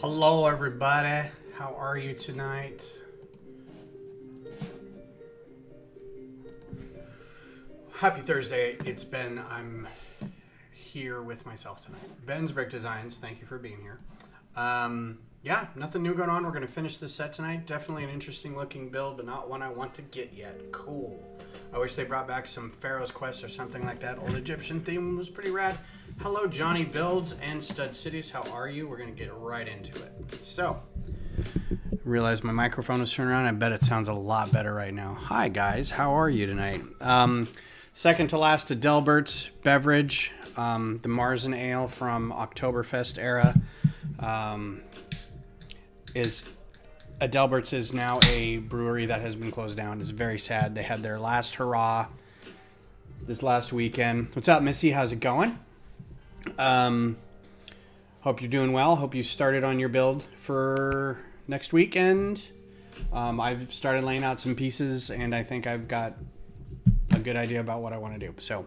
Hello everybody, how are you tonight? Happy Thursday. It's Ben. I'm here with myself tonight. Ben's Brick Designs, thank you for being here. Yeah, nothing new going on. We're going to finish this set tonight. Definitely an interesting looking build, but not one I want to get yet. Cool. I wish they brought back some Pharaoh's Quest or something like that. Old Egyptian theme was pretty rad. Hello, Johnny Builds and Stud Cities. How are you? We're going to get right into it. So, I realized my microphone was turned around. I bet it sounds a lot better right now. Hi, guys. How are you tonight? Second to last, Adelbert's beverage. The Marzen Ale from Oktoberfest era. Adelbert's is now a brewery that has been closed down. It's very sad. They had their last hurrah this last weekend. What's up, Missy? How's it going? Hope you're doing well. Hope you started on your build for next weekend. I've started laying out some pieces, and I think I've got a good idea about what I want to do. So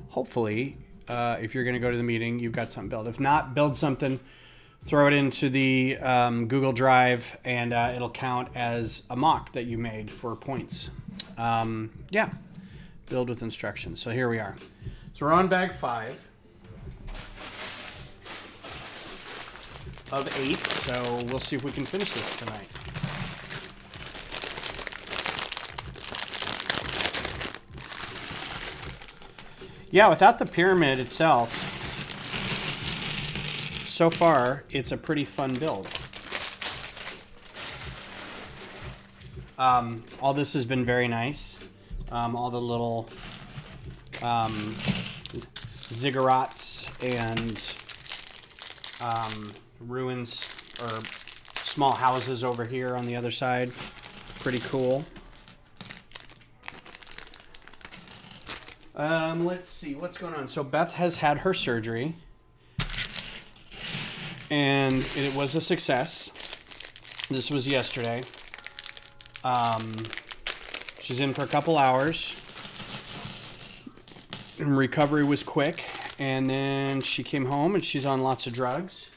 hopefully, if you're going to go to the meeting, you've got something built. If not, build something. Throw it into the Google Drive, and it'll count as a mock that you made for points. Yeah, build with instructions. So here we are. So we're on bag 5 of 8. So we'll see if we can finish this tonight. Yeah, without the pyramid itself, so far, it's a pretty fun build. All this has been very nice. All the little ziggurats and ruins or small houses over here on the other side. Pretty cool. Let's see, what's going on? So Beth has had her surgery. And it was a success. This was yesterday. She's in for a couple hours. And recovery was quick. And then she came home and she's on lots of drugs.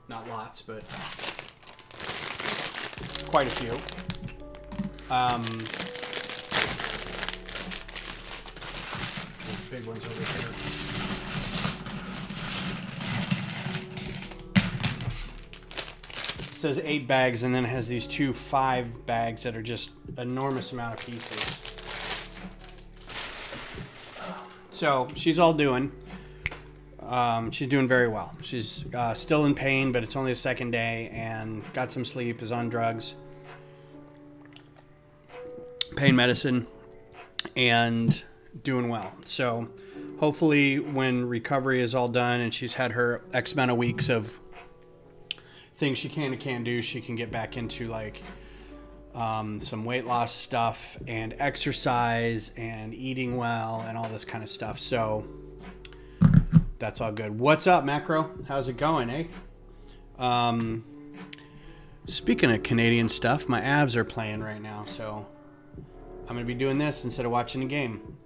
Not lots, but quite a few. There's big ones over here. It says 8 bags, and then it has these 2 5 bags that are just enormous amount of pieces. So she's all doing. She's doing very well. She's still in pain, but it's only the second day, and got some sleep, is on drugs, pain medicine, and doing well. So hopefully when recovery is all done and she's had her X amount of weeks of things she can and can't do, she can get back into like some weight loss stuff and exercise and eating well and all this kind of stuff. So that's all good. What's up, Macro? How's it going, eh? Speaking of Canadian stuff, my Avs are playing right now, so I'm going to be doing this instead of watching the game.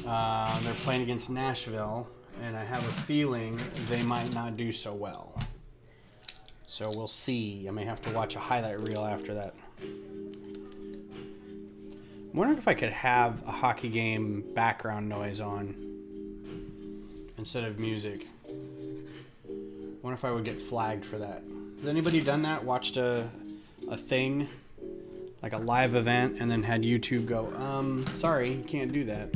They're playing against Nashville, and I have a feeling they might not do so well. So we'll see. I may have to watch a highlight reel after that. I'm wondering if I could have a hockey game background noise on instead of music. I wonder if I would get flagged for that. Has anybody done that? Watched a thing, like a live event, and then had YouTube go, sorry, you can't do that.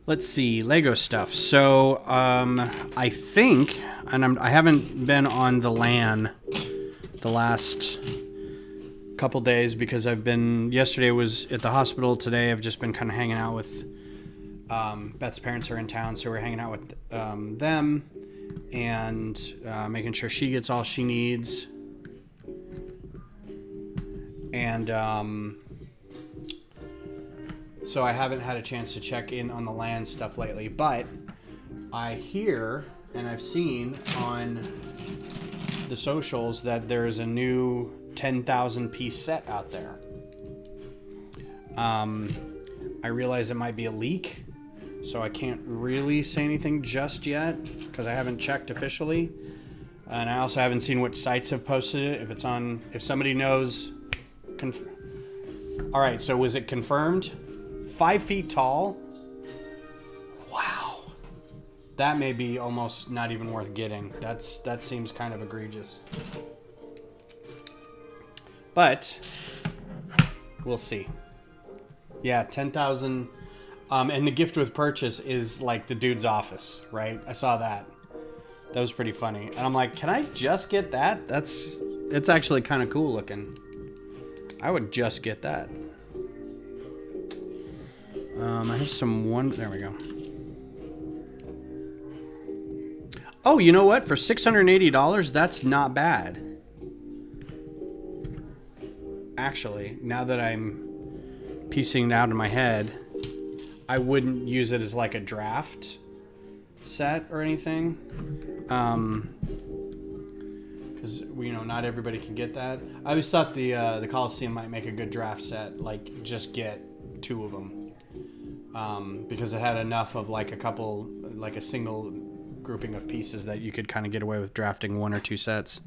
Let's see, Lego stuff. So, I think, and I haven't been on the LAN the last couple days because yesterday was at the hospital. Today I've just been kind of hanging out with, Beth's parents are in town, so we're hanging out with them and making sure she gets all she needs. And, so I haven't had a chance to check in on the LAN stuff lately, but I hear and I've seen on the socials that there's a new 10,000 piece set out there. I realize it might be a leak, so I can't really say anything just yet because I haven't checked officially. And I also haven't seen what sites have posted it. If it's on, if somebody knows. All right, so was it confirmed? 5 feet tall? Wow. That may be almost not even worth getting. That seems kind of egregious. But we'll see. Yeah, 10,000. And the gift with purchase is like the dude's office, right? I saw that. That was pretty funny. And I'm like, can I just get that? It's actually kind of cool looking. I would just get that. I have there we go. Oh, you know what? For $680, that's not bad. Actually, now that I'm piecing it out in my head, I wouldn't use it as like a draft set or anything. Because, you know, not everybody can get that. I always thought the Coliseum might make a good draft set. Like, just get 2 of them. Because it had enough of like a single grouping of pieces that you could kind of get away with drafting 1 or 2 sets.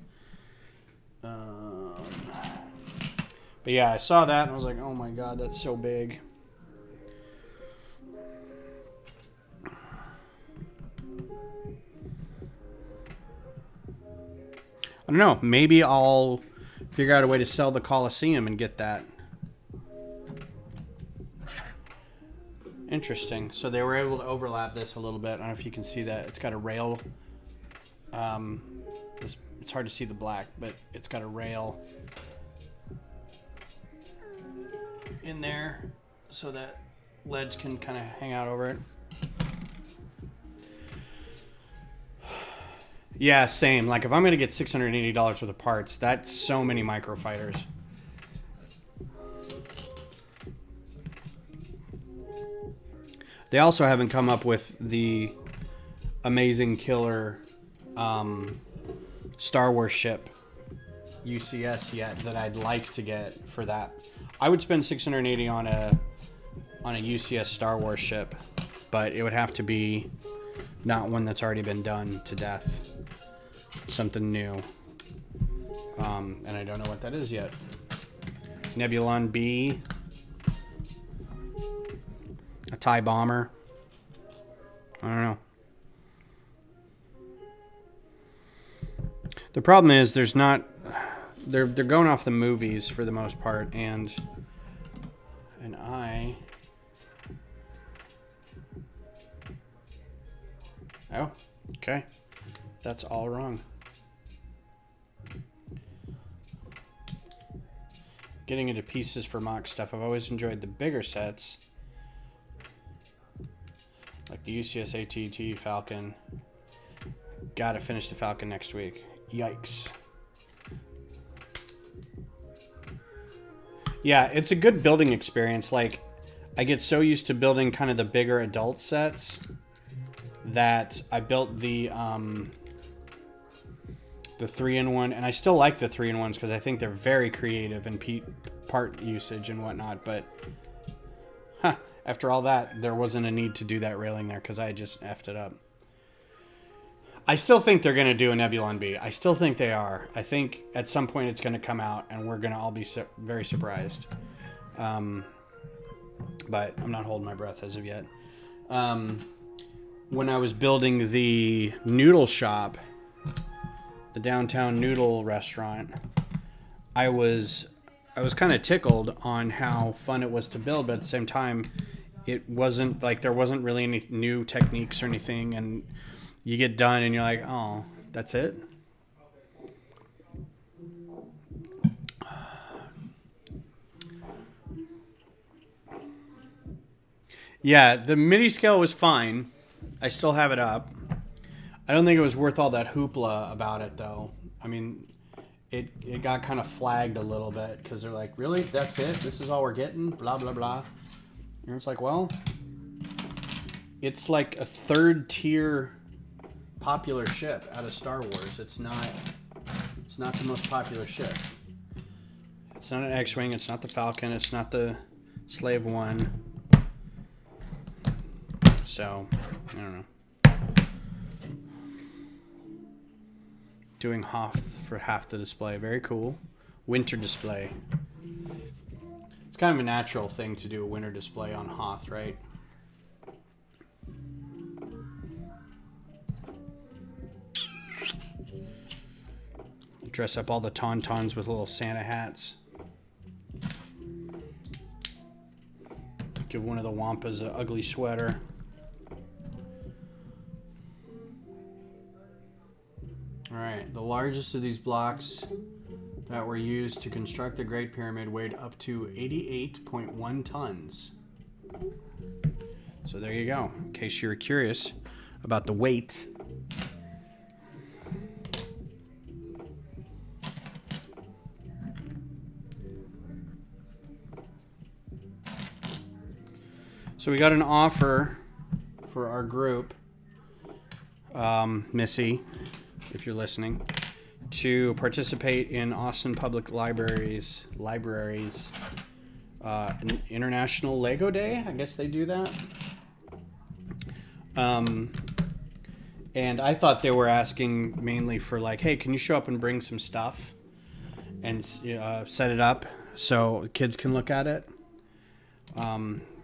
But yeah, I saw that and I was like, oh my god, that's so big. I don't know. Maybe I'll figure out a way to sell the Coliseum and get that. Interesting. So they were able to overlap this a little bit. I don't know if you can see that. It's got a rail. It's hard to see the black, but it's got a rail in there so that ledge can kind of hang out over it. Yeah, same. Like if I'm going to get $680 worth of parts, that's so many microfighters. They also haven't come up with the amazing killer Star Wars ship UCS yet that I'd like to get for that. I would spend $680 on a UCS Star Wars ship, but it would have to be not one that's already been done to death. Something new. And I don't know what that is yet. Nebulon B. A TIE bomber. I don't know. The problem is there's not... They're going off the movies for the most part, and I... Oh, okay. That's all wrong. Getting into pieces for mock stuff. I've always enjoyed the bigger sets. Like the UCS ATT Falcon. Gotta finish the Falcon next week. Yikes. Yeah, it's a good building experience. Like, I get so used to building kind of the bigger adult sets that I built the 3-in-1, and I still like the 3-in-1s because I think they're very creative in part usage and whatnot, but after all that, there wasn't a need to do that railing there because I just effed it up. I still think they're going to do a Nebulon B. I still think they are. I think at some point it's going to come out and we're going to all be very surprised. But I'm not holding my breath as of yet. When I was building the noodle shop, the downtown noodle restaurant, I was kind of tickled on how fun it was to build, but at the same time, it wasn't like there wasn't really any new techniques or anything, and you get done and you're like, oh, that's it? Yeah, the MIDI scale was fine. I still have it up. I don't think it was worth all that hoopla about it, though. I mean, it got kind of flagged a little bit because they're like, really? That's it? This is all we're getting? Blah, blah, blah. And it's like, well, it's like a third-tier popular ship out of Star Wars. It's not the most popular ship. It's not an X-Wing. It's not the Falcon. It's not the Slave One. So, I don't know. Doing Hoth for half the display. Very cool. Winter display. It's kind of a natural thing to do a winter display on Hoth, right? Dress up all the Tauntauns with little Santa hats. Give one of the Wampas an ugly sweater. Alright, the largest of these blocks that were used to construct the Great Pyramid weighed up to 88.1 tons. So there you go, in case you were curious about the weight. So we got an offer for our group, Missy, if you're listening, to participate in Austin Public Library's International Lego Day. I guess they do that. And I thought they were asking mainly for like, hey, can you show up and bring some stuff and set it up so kids can look at it?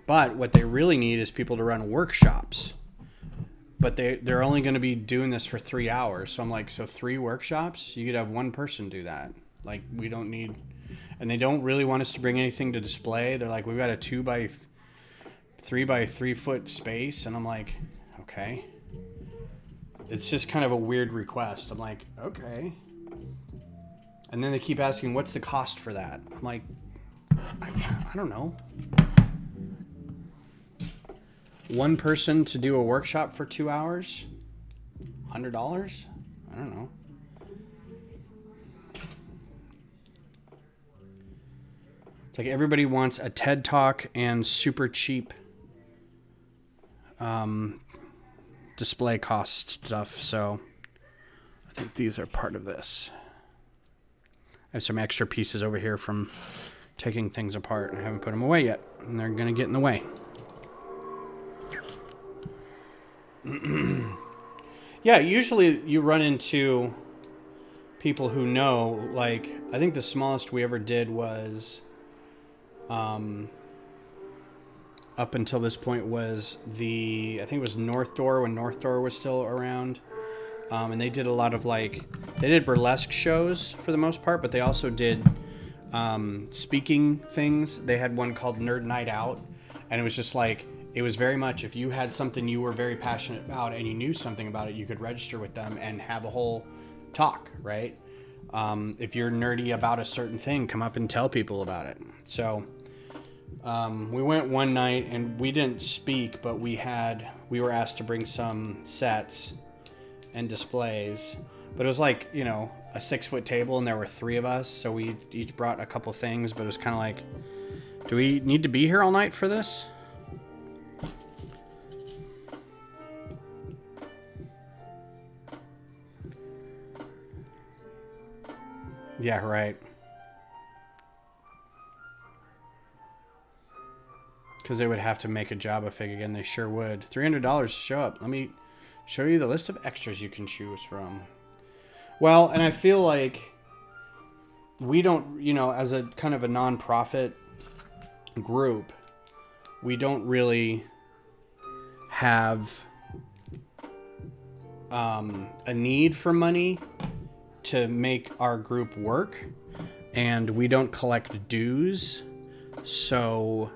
But what they really need is people to run workshops. But they're only going to be doing this for 3 hours. So I'm like, so 3 workshops? You could have one person do that. Like, we don't need... And they don't really want us to bring anything to display. They're like, we've got a 2 by 3 by 3 foot space. And I'm like, okay. It's just kind of a weird request. I'm like, okay. And then they keep asking, what's the cost for that? I'm like, I don't know. One person to do a workshop for 2 hours? $100? I don't know. It's like everybody wants a TED Talk and super cheap display cost stuff. So I think these are part of this. I have some extra pieces over here from taking things apart and I haven't put them away yet. And they're going to get in the way. Yeah, usually you run into people who know, like, I think the smallest we ever did was, up until this point was I think it was North Door when North Door was still around. And they did a lot of they did burlesque shows for the most part, but they also did, speaking things. They had one called Nerd Night Out, and it was just like, it was very much if you had something you were very passionate about and you knew something about it, you could register with them and have a whole talk, right? If you're nerdy about a certain thing, come up and tell people about it. So we went one night and we didn't speak, but we were asked to bring some sets and displays. But it was like, a 6-foot table and there were 3 of us. So we each brought a couple things, but it was kind of like, do we need to be here all night for this? Yeah, right. Because they would have to make a Jabba fig again. They sure would. $300 to show up. Let me show you the list of extras you can choose from. Well, and I feel like we don't, as a kind of a non-profit group, we don't really have a need for money to make our group work, and we don't collect dues, so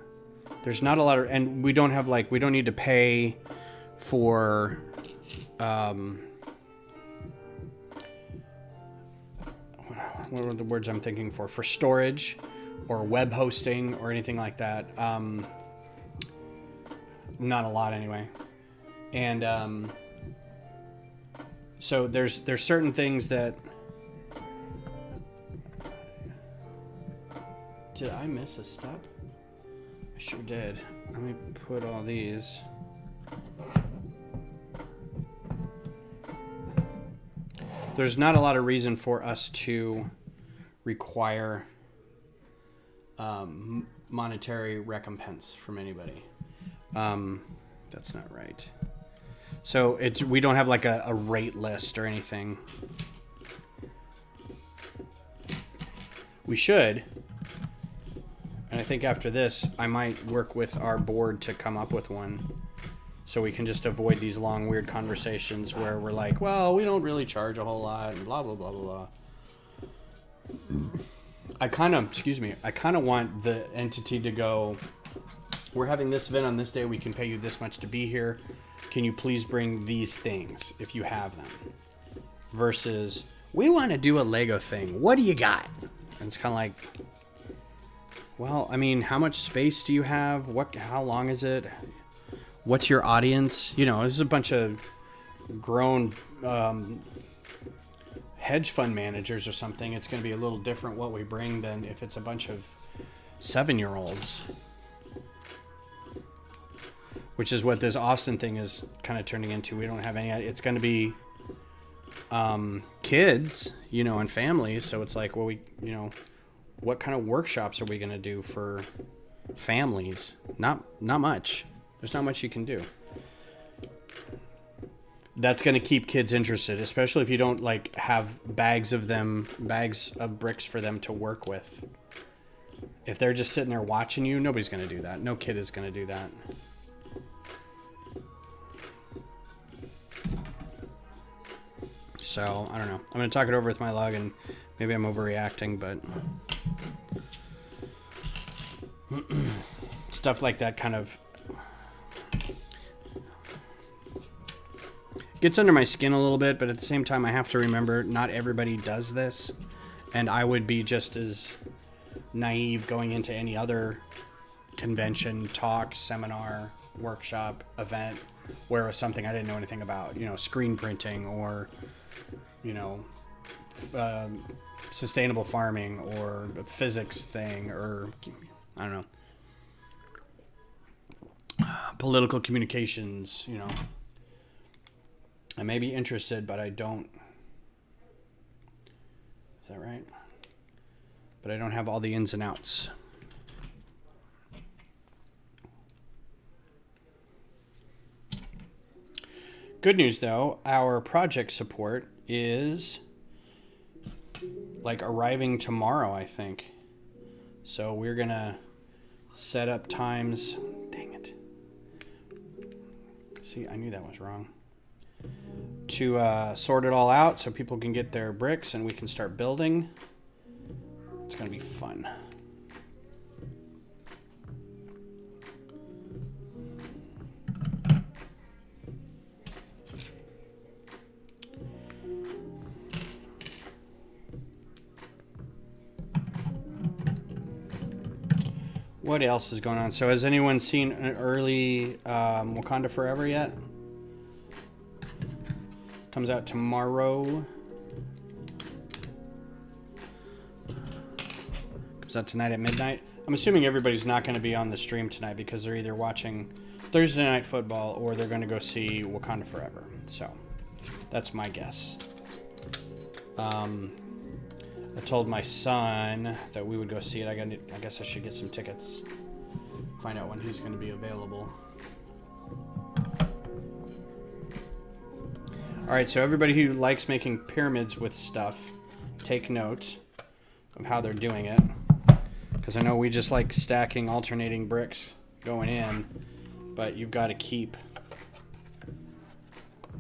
there's not a lot of, and we don't have we don't need to pay for what are the words I'm thinking for storage or web hosting or anything like that. Not a lot anyway. And so there's certain things that... Did I miss a step? I sure did. Let me put all these. There's not a lot of reason for us to require monetary recompense from anybody. That's not right. So we don't have like a rate list or anything. We should. And I think after this, I might work with our board to come up with one. So we can just avoid these long, weird conversations where we're like, well, we don't really charge a whole lot, and blah, blah, blah, blah, blah. I kind of want the entity to go, we're having this event on this day, we can pay you this much to be here. Can you please bring these things if you have them? Versus, we want to do a Lego thing. What do you got? And it's kind of like, well, I mean, how much space do you have? How long is it? What's your audience? You know, this is a bunch of grown hedge fund managers or something. It's going to be a little different what we bring than if it's a bunch of 7-year-olds. Which is what this Austin thing is kind of turning into. We don't have any. It's going to be kids, you know, and families. So it's like, well, what kind of workshops are we going to do for families? Not much. There's not much you can do. That's going to keep kids interested, especially if you don't like have bags of bricks for them to work with. If they're just sitting there watching you, nobody's going to do that. No kid is going to do that. So, I don't know. I'm going to talk it over with my log, and maybe I'm overreacting, but stuff like that kind of gets under my skin a little bit, but at the same time, I have to remember not everybody does this, and I would be just as naive going into any other convention, talk, seminar, workshop, event, where it was something I didn't know anything about, you know, screen printing or, you know, sustainable farming or a physics thing or, I don't know, political communications, you know. I may be interested, but I don't. Is that right? But I don't have all the ins and outs. Good news, though, our project support is like arriving tomorrow, I think. So we're going to set up times. Dang it. See, I knew that was wrong. To sort it all out so people can get their bricks and we can start building. It's going to be fun. What else is going on? So has anyone seen an early Wakanda Forever yet? Comes out tomorrow. Comes out tonight at midnight. I'm assuming everybody's not going to be on the stream tonight because they're either watching Thursday Night Football or they're going to go see Wakanda Forever. So that's my guess. I told my son that we would go see it. I guess I should get some tickets. Find out when he's going to be available. All right, so everybody who likes making pyramids with stuff, take note of how they're doing it. Because I know we just like stacking alternating bricks going in, but you've got to keep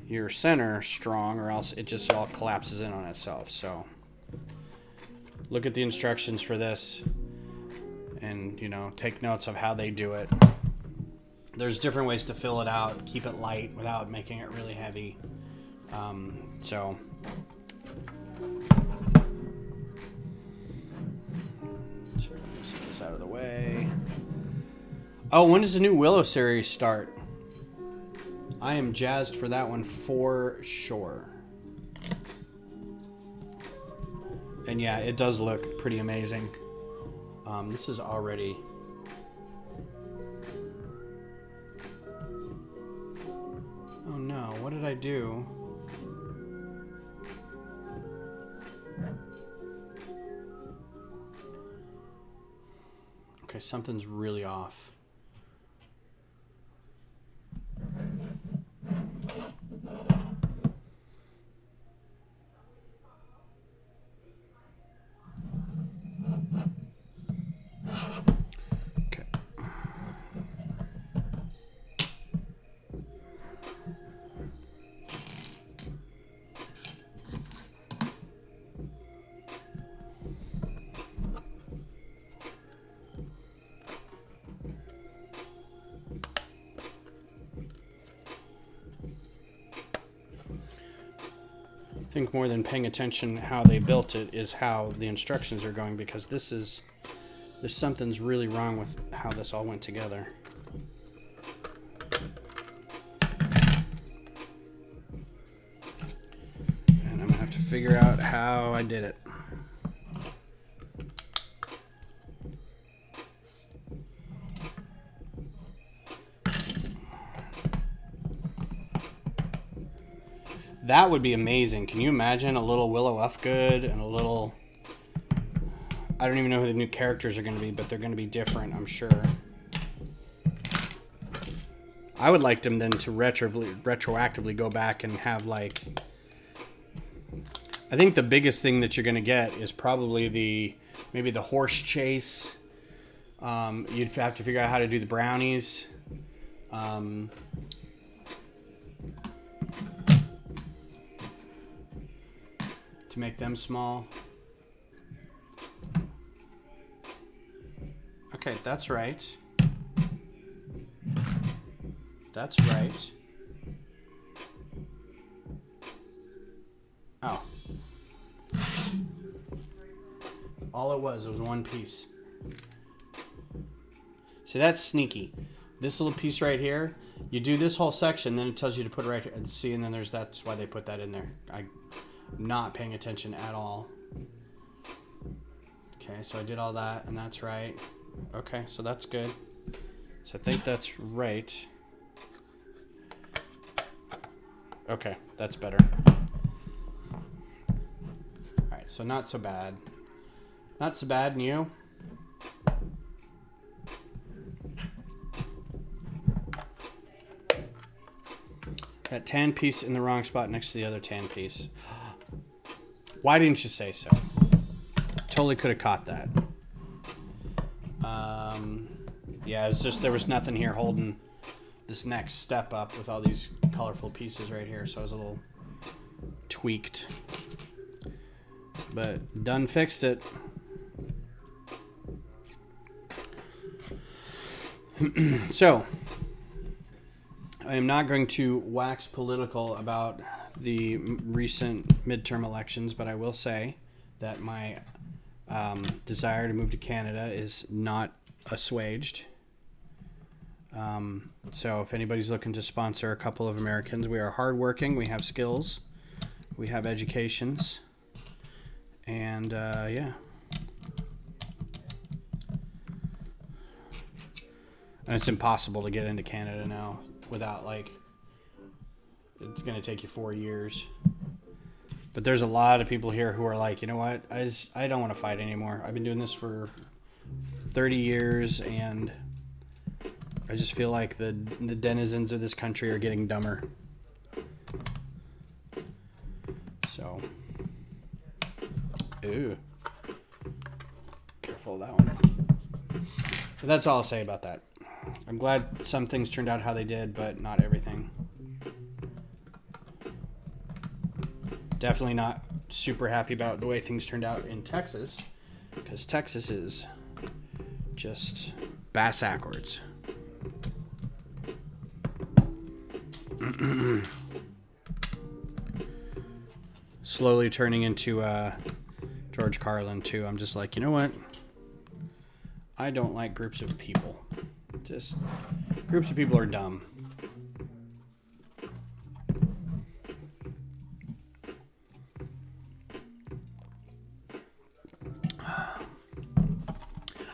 your center strong or else it just all collapses in on itself. So look at the instructions for this and, you know, take notes of how they do it. There's different ways to fill it out, keep it light without making it really heavy. So get this out of the way. Oh, when does the new Willow series start? I am jazzed for that one for sure. And yeah, it does look pretty amazing. This is already... Oh no, what did I do? Okay, something's really off. think more than paying attention how they built it is how the instructions are going, because there's something's really wrong with how this all went together. And I'm gonna have to figure out how I did it. That would be amazing. Can you imagine a little Willow Ufgood and a little... I don't even know who the new characters are going to be, but they're going to be different, I'm sure. I would like them then to retroactively go back and have, like... I think the biggest thing that you're going to get is probably maybe the horse chase. You'd have to figure out how to do the brownies. To make them small. Okay, that's right. That's right. Oh. All it was one piece. See, that's sneaky. This little piece right here, you do this whole section, then it tells you to put it right here. See, and then that's why they put that in there. I'm not paying attention at all. Okay, so I did all that, and that's right. Okay, so that's good. So I think that's right. Okay, that's better. Alright, so not so bad. Not so bad, and you? That tan piece in the wrong spot next to the other tan piece. Why didn't you say so? Totally could have caught that. Yeah, it's just there was nothing here holding this next step up with all these colorful pieces right here, so I was a little tweaked. But done fixed it. So, I am not going to wax political about the recent midterm elections, but I will say that my desire to move to Canada is not assuaged. So if anybody's looking to sponsor a couple of Americans, we are hardworking, we have skills, we have educations, and yeah. And it's impossible to get into Canada now without, like, it's going to take you 4 years. But there's a lot of people here who are like, you know what, I don't want to fight anymore. I've been doing this for 30 years, and I just feel like the denizens of this country are getting dumber. So, ooh. Careful of that one. But that's all I'll say about that. I'm glad some things turned out how they did, but not everything. Definitely not super happy about the way things turned out in Texas, because Texas is just bass backwards. Slowly turning into George Carlin too. I'm just like, you know what? I don't like groups of people. Just groups of people are dumb.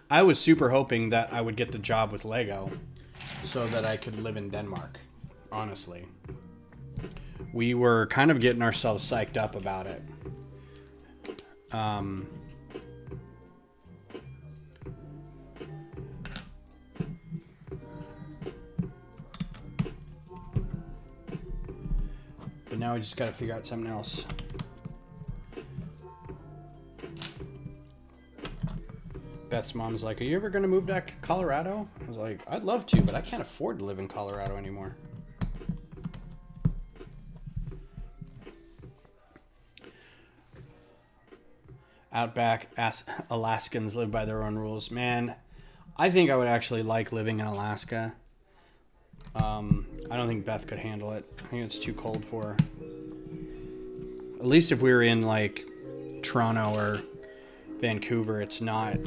I was super hoping that I would get the job with Lego so that I could live in Denmark, honestly. We were kind of getting ourselves psyched up about it. But now we just got to figure out something else. Beth's mom's like, are you ever going to move back to Colorado? I was like, I'd love to, but I can't afford to live in Colorado anymore. Outback Alaskans live by their own rules. Man, I think I would actually like living in Alaska. I don't think Beth could handle it. I think it's too cold for her. At least if we were in like Toronto or Vancouver, it's not,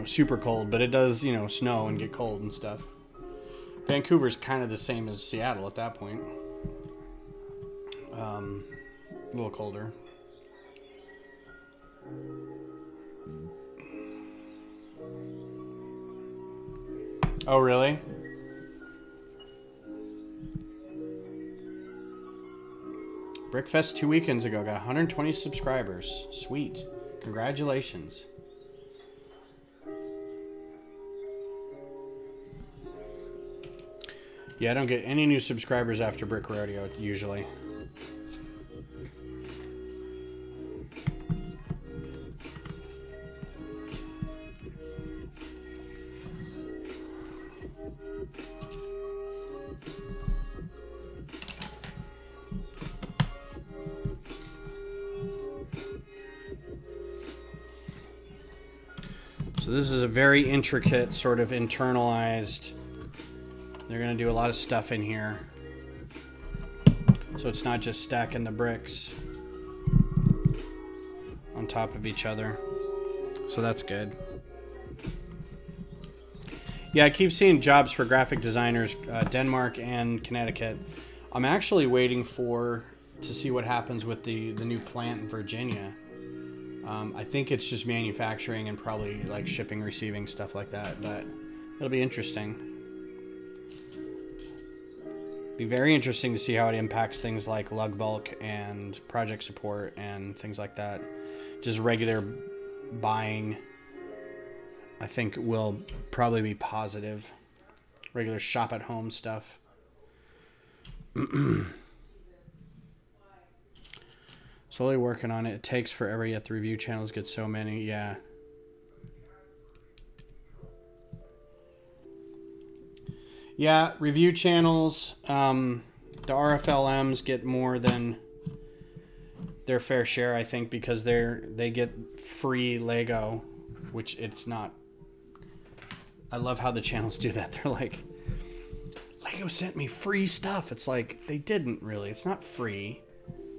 super cold, but it does, snow and get cold and stuff. Vancouver's kind of the same as Seattle at that point. A little colder. Oh, really? Brickfest 2 weekends ago. Got 120 subscribers. Sweet. Congratulations. Yeah, I don't get any new subscribers after Brick Rodeo, usually. So this is a very intricate, sort of internalized. They're going to do a lot of stuff in here. So it's not just stacking the bricks on top of each other. So that's good. Yeah, I keep seeing jobs for graphic designers, Denmark and Connecticut. I'm actually waiting to see what happens with the new plant in Virginia. I think it's just manufacturing and probably like shipping, receiving, stuff like that. But it'll be interesting. Be very interesting to see how it impacts things like lug bulk and project support and things like that. Just regular buying, I think, will probably be positive. Regular shop at home stuff. Slowly working on it. It takes forever, yet the review channels get so many. Yeah. Yeah, review channels, the RFLMs get more than their fair share, I think, because they get free Lego, which it's not. I love how the channels do that. They're like, Lego sent me free stuff. It's like, they didn't really. It's not free.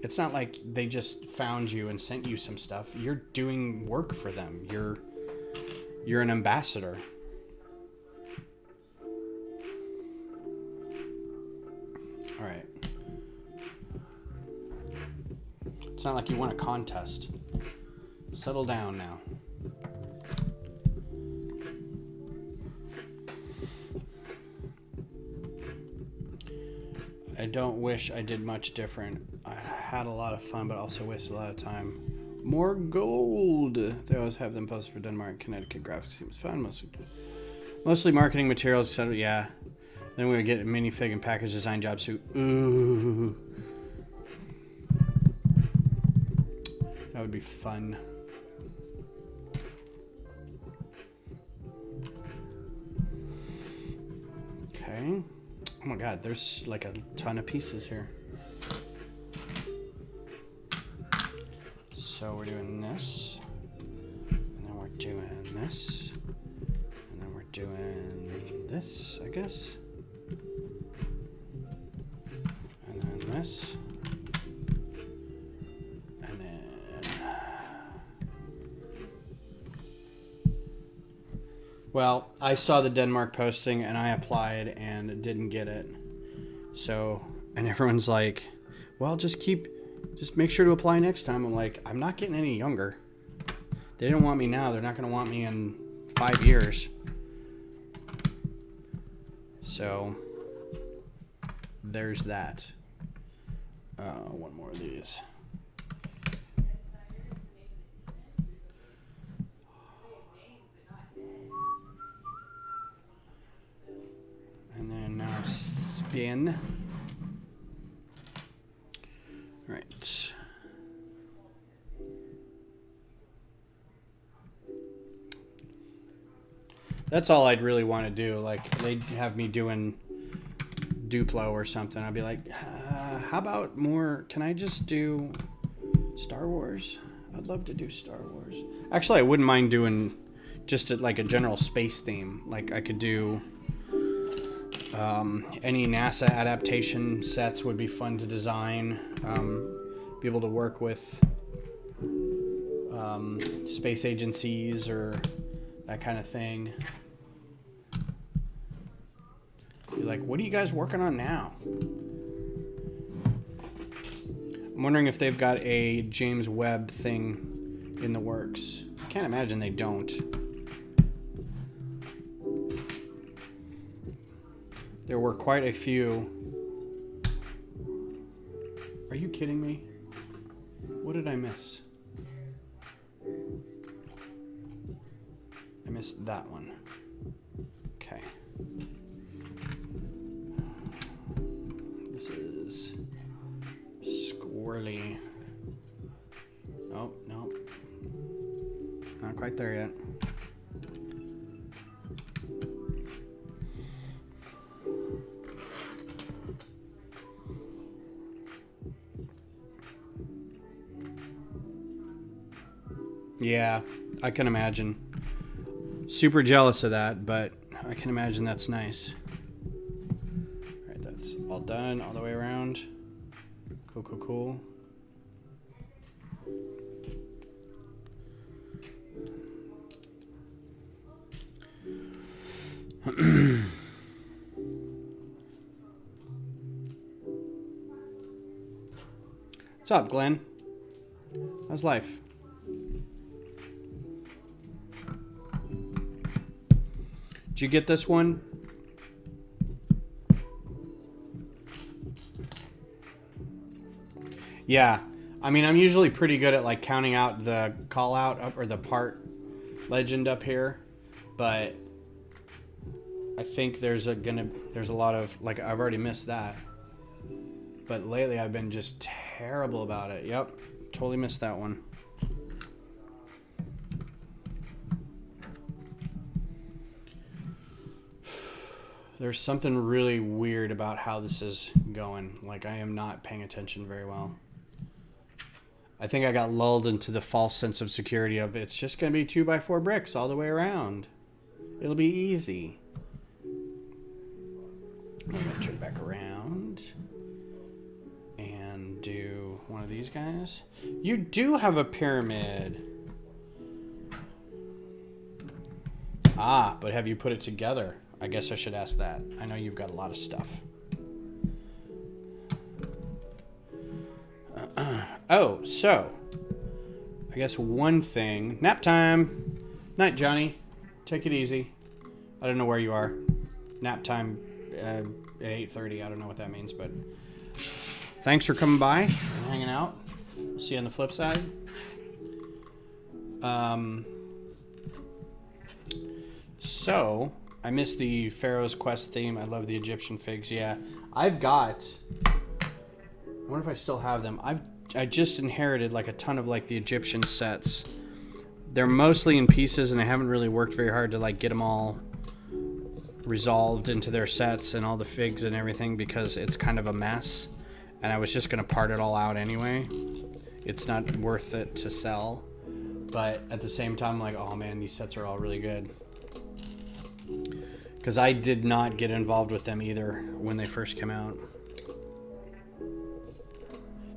It's not like they just found you and sent you some stuff. You're doing work for them. You're an ambassador. All right. It's not like you won a contest. Settle down now. I don't wish I did much different. I had a lot of fun, but also wasted a lot of time. More gold. They always have them posted for Denmark, Connecticut. Graphics seems fun. Mostly marketing materials, etc. Yeah. Then we would get a minifig and package design jobs too. Ooh. That would be fun. Okay. Oh my god, there's like a ton of pieces here. So we're doing this. And then we're doing this. And then we're doing this, I guess. And then this. And then... Well, I saw the Denmark posting and I applied and didn't get it. So, and everyone's like, well, just make sure to apply next time. I'm like, I'm not getting any younger. They didn't want me now. They're not going to want me in 5 years. So, there's that. One more of these. And then now spin. Right. That's all I'd really want to do. Like, they'd have me doing Duplo or something. I'd be like, how about more? Can I just do Star Wars? I'd love to do Star Wars. Actually, I wouldn't mind doing just like a general space theme. Like, I could do Any NASA adaptation sets would be fun to design. Be able to work with space agencies or that kind of thing. Be like, what are you guys working on now? I'm wondering if they've got a James Webb thing in the works. I can't imagine they don't. There were quite a few. Are you kidding me? What did I miss? I missed that one. Okay. This is squirrely. Oh, no. Not quite there yet. Yeah, I can imagine. Super jealous of that, but I can imagine that's nice. All right, that's all done all the way around. Cool, cool, cool. What's up, Glenn? How's life? Did you get this one? Yeah. I mean, I'm usually pretty good at like counting out the call out up or the part legend up here, but I think there's a lot of like I've already missed that. But lately I've been just terrible about it. Yep. Totally missed that one. There's something really weird about how this is going. Like, I am not paying attention very well. I think I got lulled into the false sense of security of it's just going to be 2x4 bricks all the way around. It'll be easy. I'm going to turn back around and do one of these guys. You do have a pyramid. Ah, but have you put it together? I guess I should ask that. I know you've got a lot of stuff. Oh, so I guess one thing. Nap time. Night, Johnny. Take it easy. I don't know where you are. Nap time at 8:30. I don't know what that means, but thanks for coming by and hanging out. See you on the flip side. So I missed the Pharaoh's Quest theme. I love the Egyptian figs. Yeah, I've got. I wonder if I still have them. I just inherited like a ton of like the Egyptian sets. They're mostly in pieces, and I haven't really worked very hard to like get them all resolved into their sets and all the figs and everything because it's kind of a mess. And I was just gonna part it all out anyway. It's not worth it to sell, but at the same time, I'm like, oh man, these sets are all really good. Because I did not get involved with them either when they first came out.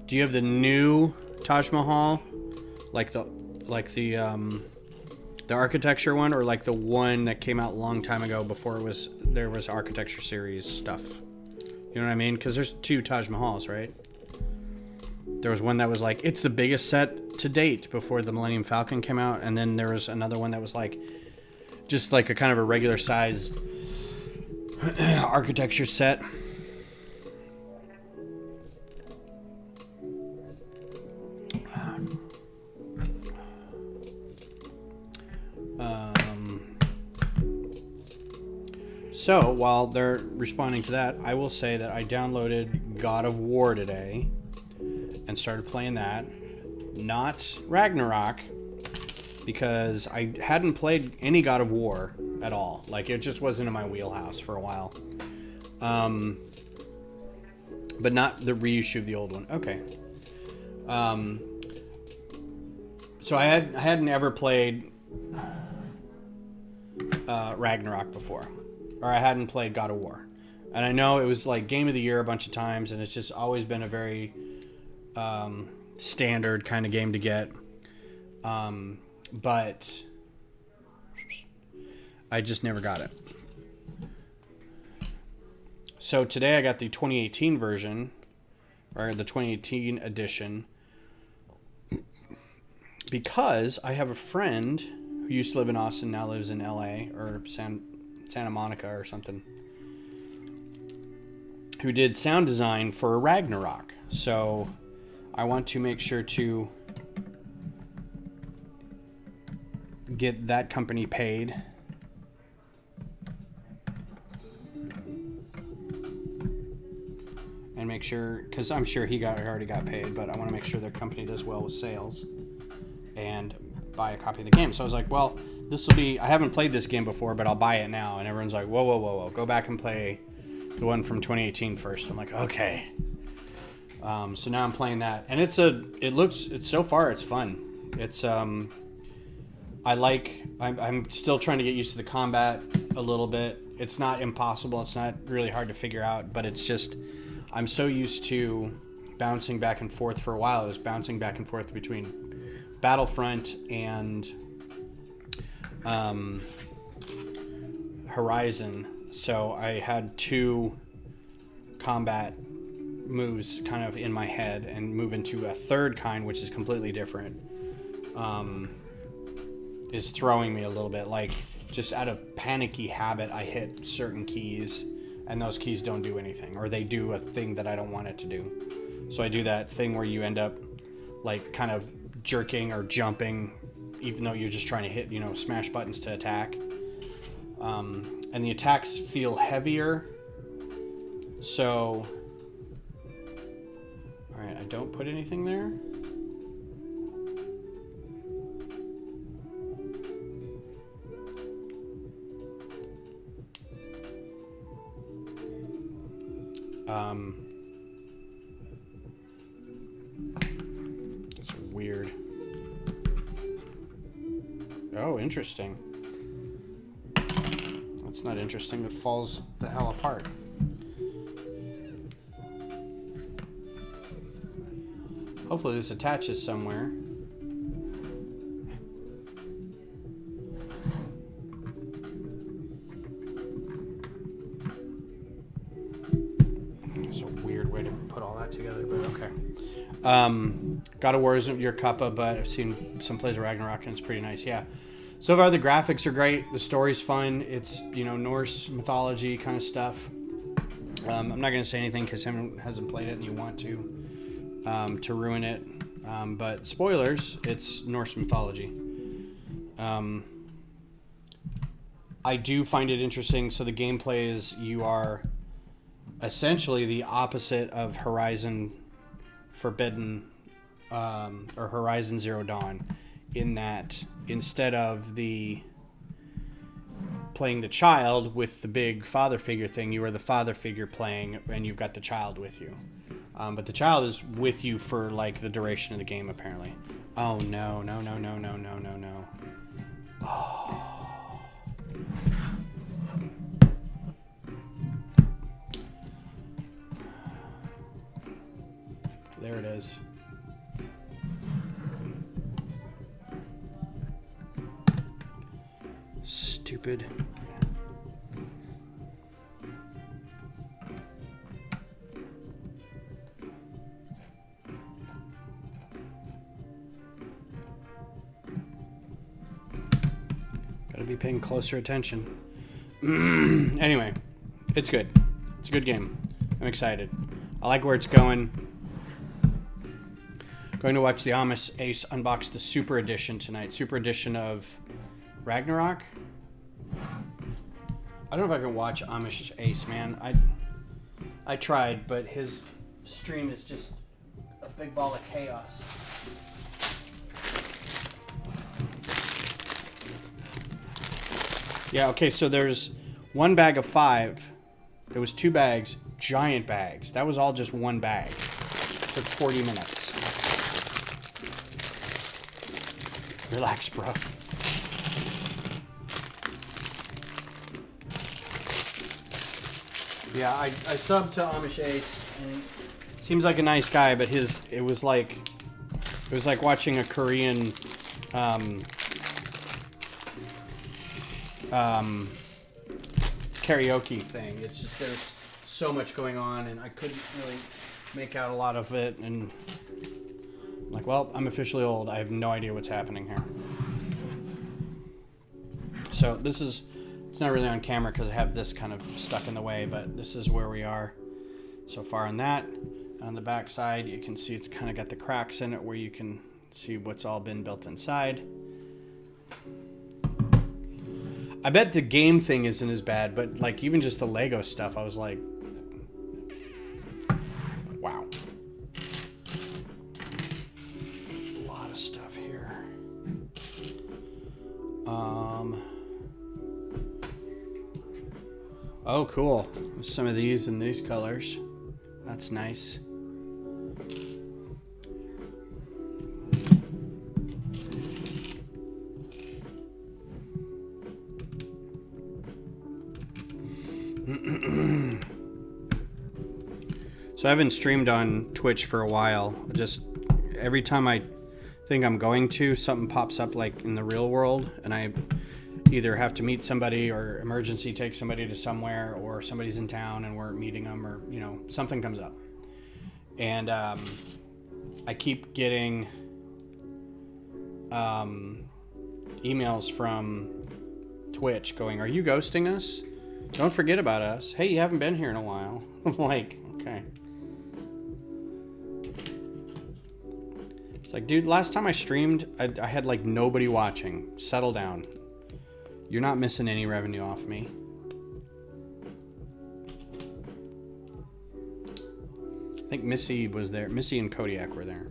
Do you have the new Taj Mahal, like the architecture one, or like the one that came out a long time ago before there was architecture series stuff? You know what I mean? Because there's two Taj Mahals, right? There was one that was like it's the biggest set to date before the Millennium Falcon came out, and then there was another one that was like just like a kind of a regular sized architecture set. So while they're responding to that, I will say that I downloaded God of War today and started playing that. Not Ragnarok, because I hadn't played any God of War at all. Like, it just wasn't in my wheelhouse for a while. But not the reissue of the old one. Okay. So I hadn't ever played Ragnarok before. Or I hadn't played God of War. And I know it was like Game of the Year a bunch of times, and it's just always been a very standard kind of game to get. But I just never got it. So today I got the 2018 version, or the 2018 edition, because I have a friend who used to live in Austin, now lives in LA, or Santa Monica or something, who did sound design for Ragnarok. So I want to make sure to get that company paid. And make sure, because I'm sure he already got paid, but I want to make sure their company does well with sales and buy a copy of the game. So I was like, well, this will be, I haven't played this game before, but I'll buy it now. And everyone's like, whoa, go back and play the one from 2018 first. I'm like, okay. So now I'm playing that, and it's so far it's fun. It's I'm still trying to get used to the combat a little bit. It's not impossible. It's not really hard to figure out, but it's just, I'm so used to bouncing back and forth. For a while, I was bouncing back and forth between Battlefront and Horizon. So I had two combat moves kind of in my head, and move into a third kind, which is completely different, is throwing me a little bit. Like, just out of panicky habit, I hit certain keys, and those keys don't do anything, or they do a thing that I don't want it to do. So I do that thing where you end up like kind of jerking or jumping, even though you're just trying to hit, smash buttons to attack. And the attacks feel heavier. So, all right, I don't put anything there. It's weird. Oh, interesting. That's not interesting. It falls the hell apart. Hopefully this attaches somewhere. It's a weird way to put all that together, but okay. God of War isn't your cuppa, but I've seen some plays of Ragnarok and it's pretty nice. Yeah. So far the graphics are great. The story's fun. It's, Norse mythology kind of stuff. I'm not going to say anything because someone hasn't played it and you want to ruin it. But spoilers, it's Norse mythology. I do find it interesting. So the gameplay is, you are essentially the opposite of Horizon Forbidden, or Horizon Zero Dawn, in that instead of playing the child with the big father figure thing, you are the father figure playing, and you've got the child with you. But the child is with you for like the duration of the game, apparently. Oh no. Oh. There it is. Stupid. Gotta be paying closer attention. Anyway, it's good. It's a good game. I'm excited. I like where it's going. Going to watch the Amish Ace unbox the Super Edition tonight. Super Edition of Ragnarok. I don't know if I can watch Amish Ace, man. I tried, but his stream is just a big ball of chaos. Yeah, okay, so there's one bag of 5. There was 2 bags, giant bags. That was all just one bag. Took 40 minutes. Relax, bro. Yeah, I subbed to Amish Ace, and seems like a nice guy, but it was like watching a Korean karaoke thing. It's just there's so much going on, and I couldn't really make out a lot of it, and I'm like, well, I'm officially old. I have no idea what's happening here. So it's not really on camera because I have this kind of stuck in the way, but this is where we are so far on that. On the back side, you can see it's kind of got the cracks in it where you can see what's all been built inside. I bet the game thing isn't as bad, but like even just the Lego stuff, I was like, wow. A lot of stuff here. Oh, cool. Some of these in these colors. That's nice. So I haven't streamed on Twitch for a while. Just every time I think I'm going to, something pops up like in the real world, and I either have to meet somebody or emergency take somebody to somewhere, or somebody's in town and we're meeting them, or something comes up. And I keep getting emails from Twitch going, "Are you ghosting us? Don't forget about us. Hey, you haven't been here in a while." I'm like, okay. It's like, dude, last time I streamed, I had like nobody watching. Settle down. You're not missing any revenue off me. I think Missy was there. Missy and Kodiak were there.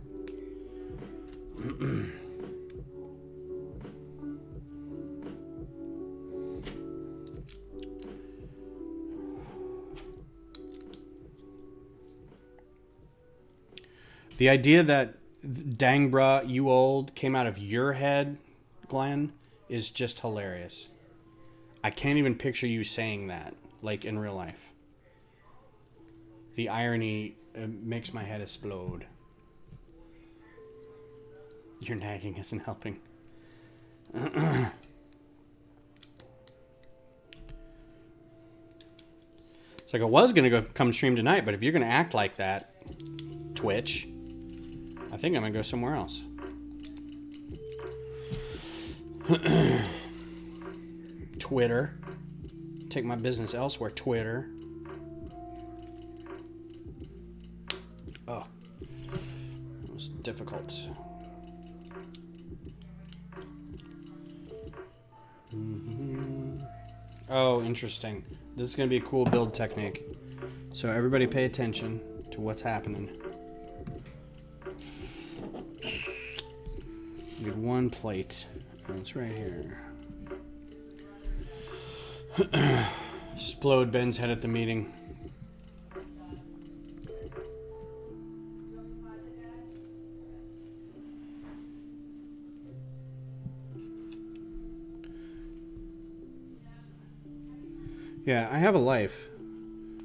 The idea that "dang bruh, you old" came out of your head, Glenn, is just hilarious. I can't even picture you saying that, like in real life. The irony makes my head explode. Your nagging isn't helping. It's like, I was going to go come stream tonight, but if you're going to act like that, Twitch, I think I'm going to go somewhere else. Twitter. Take my business elsewhere, Twitter. Oh. It was difficult. Mm-hmm. Oh, interesting. This is going to be a cool build technique. So everybody pay attention to what's happening. We get one plate. It's right here. Explode Ben's head at the meeting. Yeah, I have a life.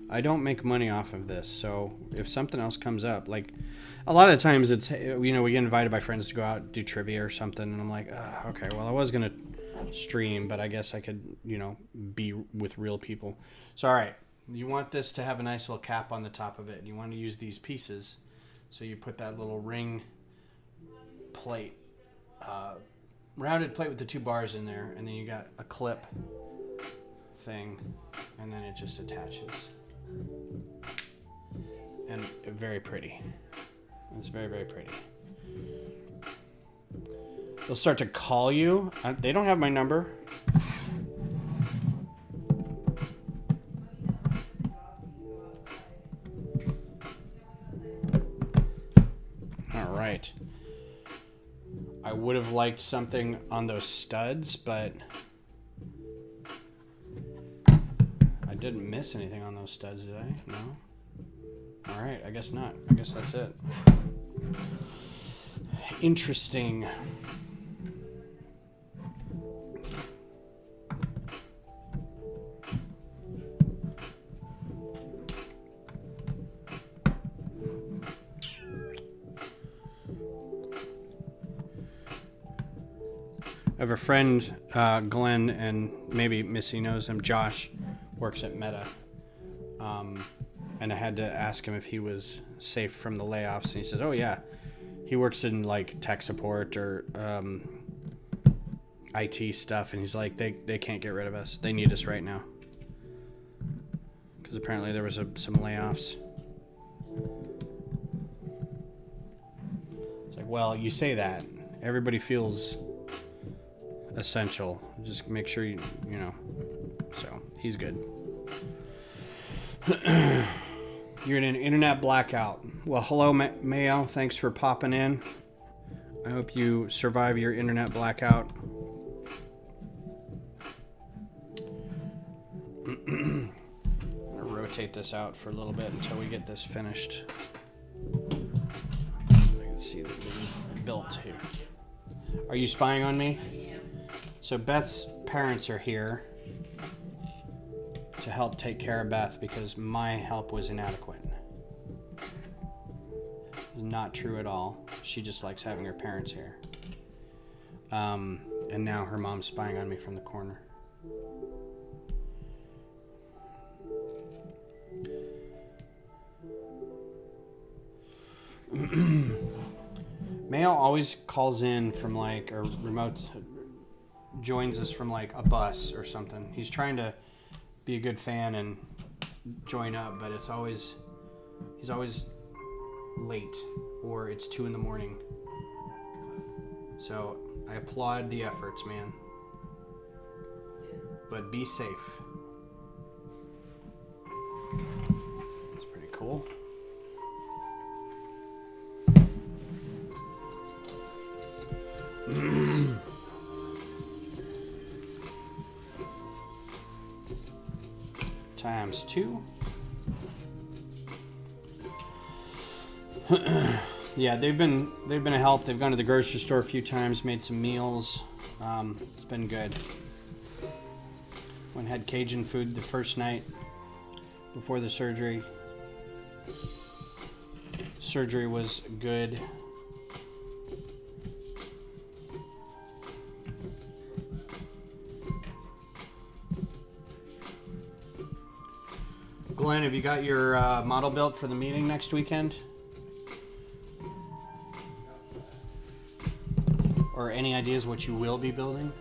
I don't make money off of this, so if something else comes up, like a lot of times it's, we get invited by friends to go out and do trivia or something, and I'm like, okay, well, I was gonna stream, but I guess I could, be with real people. So, all right, you want this to have a nice little cap on the top of it, and you want to use these pieces, so you put that little ring plate, rounded plate with the two bars in there, and then you got a clip thing, and then it just attaches. And very pretty. It's very, very pretty. They'll start to call you. They don't have my number. All right. I would have liked something on those studs, but I didn't miss anything on those studs, did I? No? All right, I guess not. I guess that's it. Interesting. I have a friend, Glenn, and maybe Missy knows him. Josh works at Meta. And I had to ask him if he was safe from the layoffs. And he said, oh, yeah. He works in, like, tech support or IT stuff. And he's like, they can't get rid of us. They need us right now. Because apparently there was some layoffs. It's like, well, you say that. Everybody feels essential. Just make sure you know. So, he's good. You're in an internet blackout. Well, hello, Mayo. Thanks for popping in. I hope you survive your internet blackout. I'm going to rotate this out for a little bit until we get this finished. I can see that it's built here. Are you spying on me? So Beth's parents are here to help take care of Beth because my help was inadequate. Not true at all. She just likes having her parents here. And now her mom's spying on me from the corner. Mayo always calls in from like a remote, joins us from like a bus or something. He's trying to be a good fan and join up, but he's always late or it's 2 a.m. So I applaud the efforts, man. But be safe. That's pretty cool. Times 2. Yeah, they've been a help. They've gone to the grocery store a few times, made some meals. It's been good. Went and had Cajun food the first night before the surgery. Surgery was good. Glenn, have you got your model built for the meeting next weekend? Or any ideas what you will be building?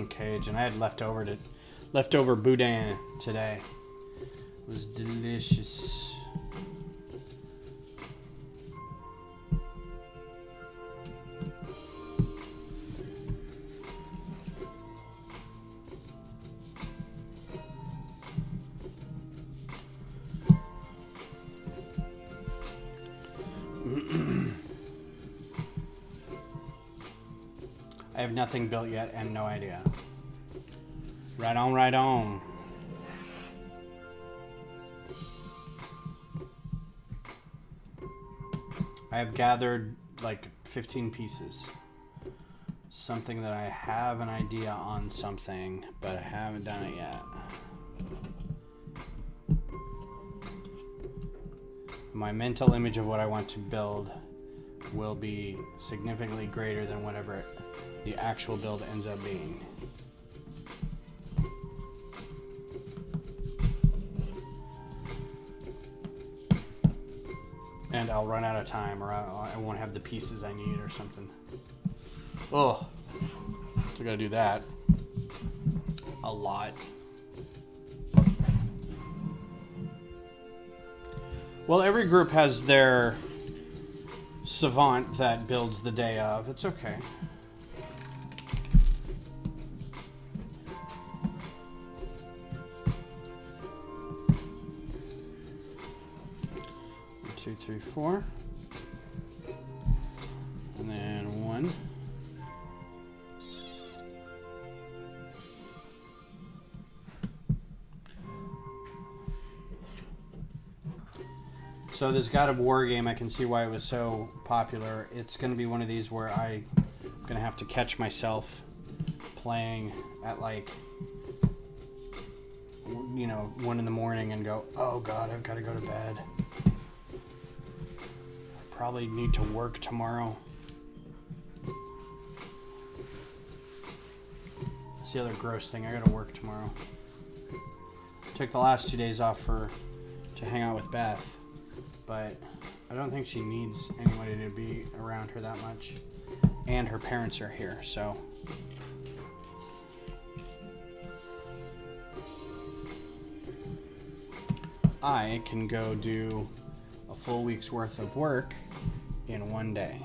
Cajun. I had leftover boudin today. It was delicious. I have nothing built yet and no idea. Right on, right on. I have gathered like 15 pieces. Something that I have an idea on something, but I haven't done it yet. My mental image of what I want to build will be significantly greater than whatever the actual build ends up being. And I'll run out of time, or I won't have the pieces I need or something. Oh, so I gotta do that a lot. Well, every group has their savant that builds the day of. It's okay. One, two, three, four. And then 1. So this God of War game, I can see why it was so popular. It's going to be one of these where I'm going to have to catch myself playing at like you know, 1 in the morning and go, oh God, I've got to go to bed. I probably need to work tomorrow. That's the other gross thing. I got to work tomorrow. Took the last 2 days off to hang out with Beth, but I don't think she needs anybody to be around her that much. And her parents are here, so. I can go do a full week's worth of work in 1 day.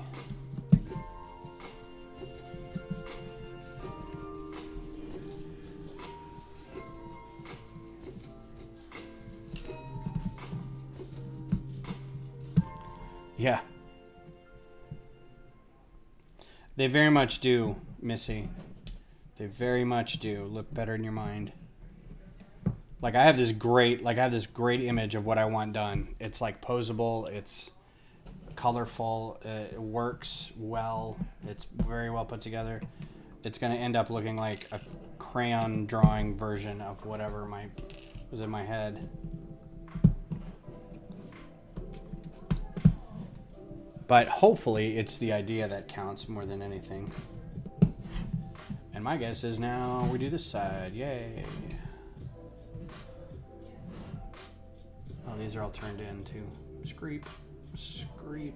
Yeah. They very much do, Missy. They very much do look better in your mind. Like I have this great image of what I want done. It's like posable, it's colorful, it works well, it's very well put together. It's going to end up looking like a crayon drawing version of whatever was in my head. But hopefully it's the idea that counts more than anything. And my guess is now we do this side. Yay. Oh, these are all turned in too. Screep. Screep.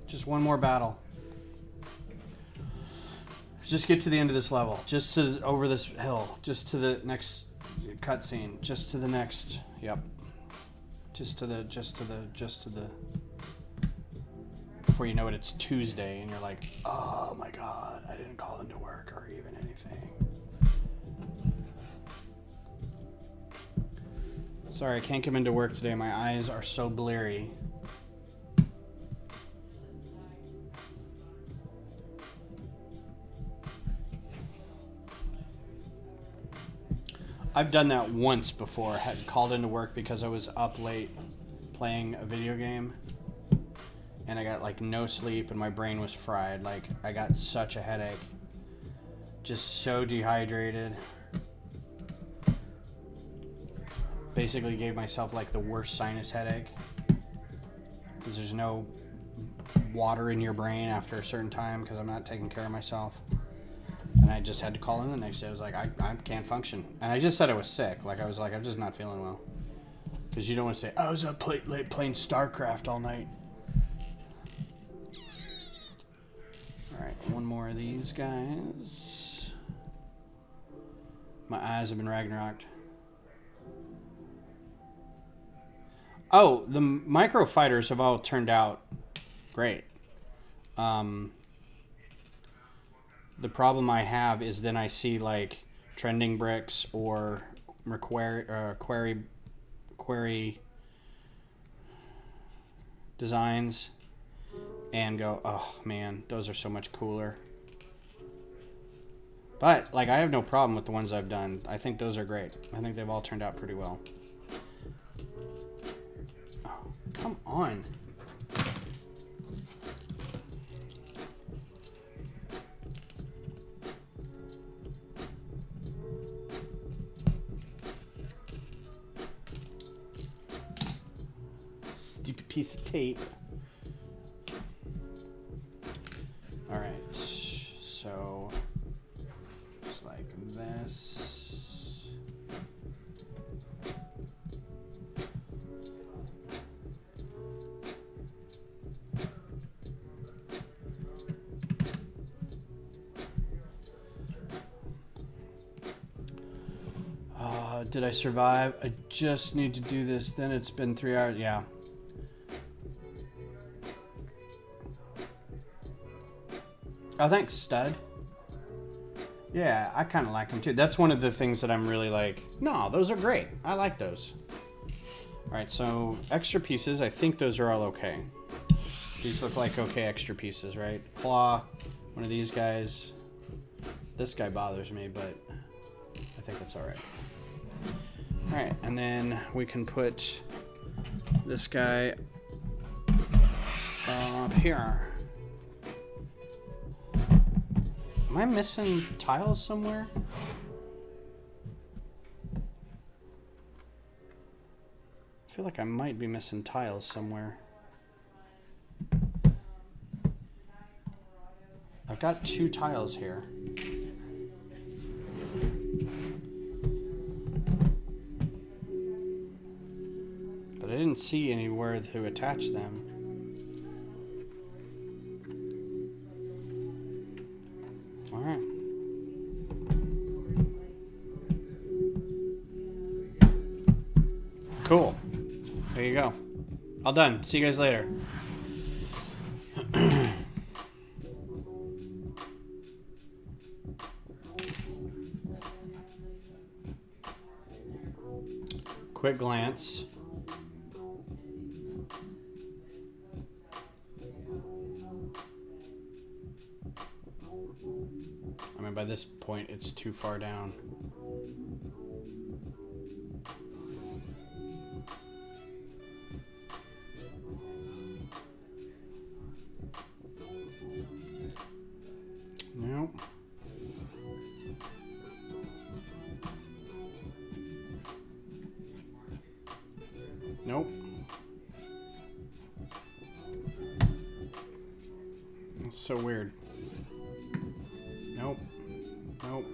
Just one more battle. Just get to the end of this level. Just to over this hill. Just to the next cutscene. Just to the next. Yep. Just to the. Before you know it, it's Tuesday, and you're like, oh my God, I didn't call into work or even anything. Sorry, I can't come into work today. My eyes are so bleary. I've done that once before. Had called into work because I was up late playing a video game. And I got like no sleep and my brain was fried. Like I got such a headache. Just so dehydrated. Basically gave myself like the worst sinus headache. Because there's no water in your brain after a certain time because I'm not taking care of myself. And I just had to call in the next day. I was like, I can't function. And I just said I was sick. Like I was like, I'm just not feeling well. Because you don't want to say, I was up late playing StarCraft all night. Alright, one more of these guys. My eyes have been Ragnarocked. Oh, the micro fighters have all turned out great. The problem I have is then I see like trending bricks or query designs and go, oh man, those are so much cooler. But like I have no problem with the ones I've done. I think those are great. I think they've all turned out pretty well. Oh, come on. Stupid piece of tape. Alright, so it's like this. Did I survive? I just need to do this. Then it's been 3 hours. Yeah. Oh, thanks, stud. Yeah, I kind of like them too. That's one of the things that I'm really like, no, those are great. I like those. All right, so extra pieces. I think those are all okay. These look like okay extra pieces, right? Claw, one of these guys. This guy bothers me, but I think that's all right. All right, and then we can put this guy up here. Am I missing tiles somewhere? I feel like I might be missing tiles somewhere. I've got 2 tiles here. But I didn't see anywhere to attach them. All right. Cool. There you go. All done. See you guys later. Quick glance. I mean, by this point, it's too far down. Nope. Nope. That's so weird. Nope. Nope.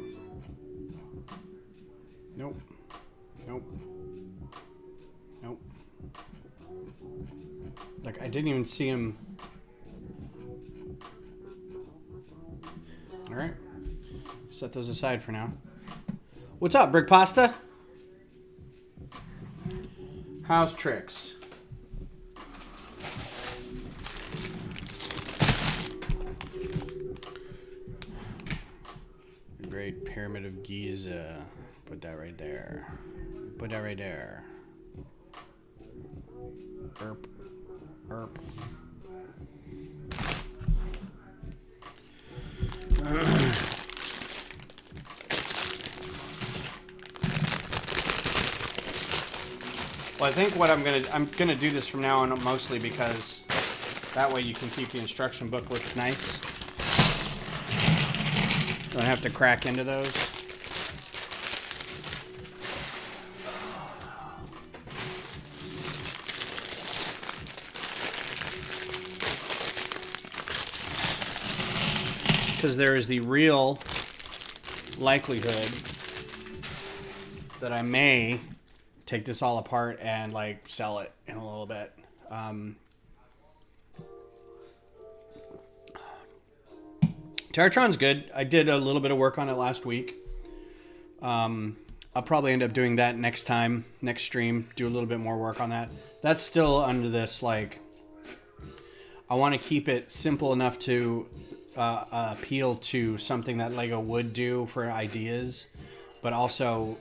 Nope. Nope. Nope. Like, I didn't even see him. All right. Set those aside for now. What's up, Brick Pasta? How's tricks? The Great Pyramid of Giza. Put that right there. Put that right there. Erp. Erp. Well, I think what I'm gonna do this from now on mostly because that way you can keep the instruction booklets nice. Don't have to crack into those. Because there is the real likelihood that I may take this all apart and like sell it in a little bit. Terratron's good. I did a little bit of work on it last week. I'll probably end up doing that next stream, do a little bit more work on that. That's still under this, like, I want to keep it simple enough to appeal to something that Lego would do for ideas, but also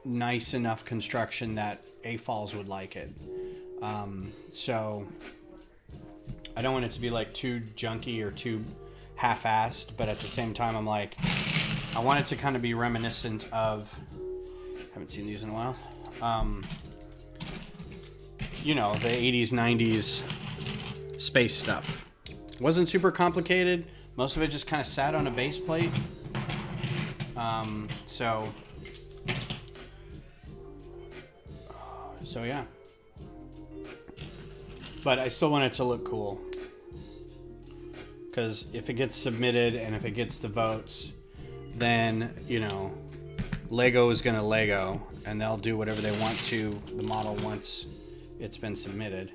nice enough construction that AFOLs would like it. So I don't want it to be like too junky or too half-assed, but at the same time I'm like, I want it to kind of be reminiscent of, haven't seen these in a while, you know, the 80s, 90s space stuff. Wasn't super complicated. Most of it just kind of sat on a base plate. So yeah. But I still want it to look cool. Because if it gets submitted and if it gets the votes, then, you know, Lego is going to Lego, and they'll do whatever they want to the model once it's been submitted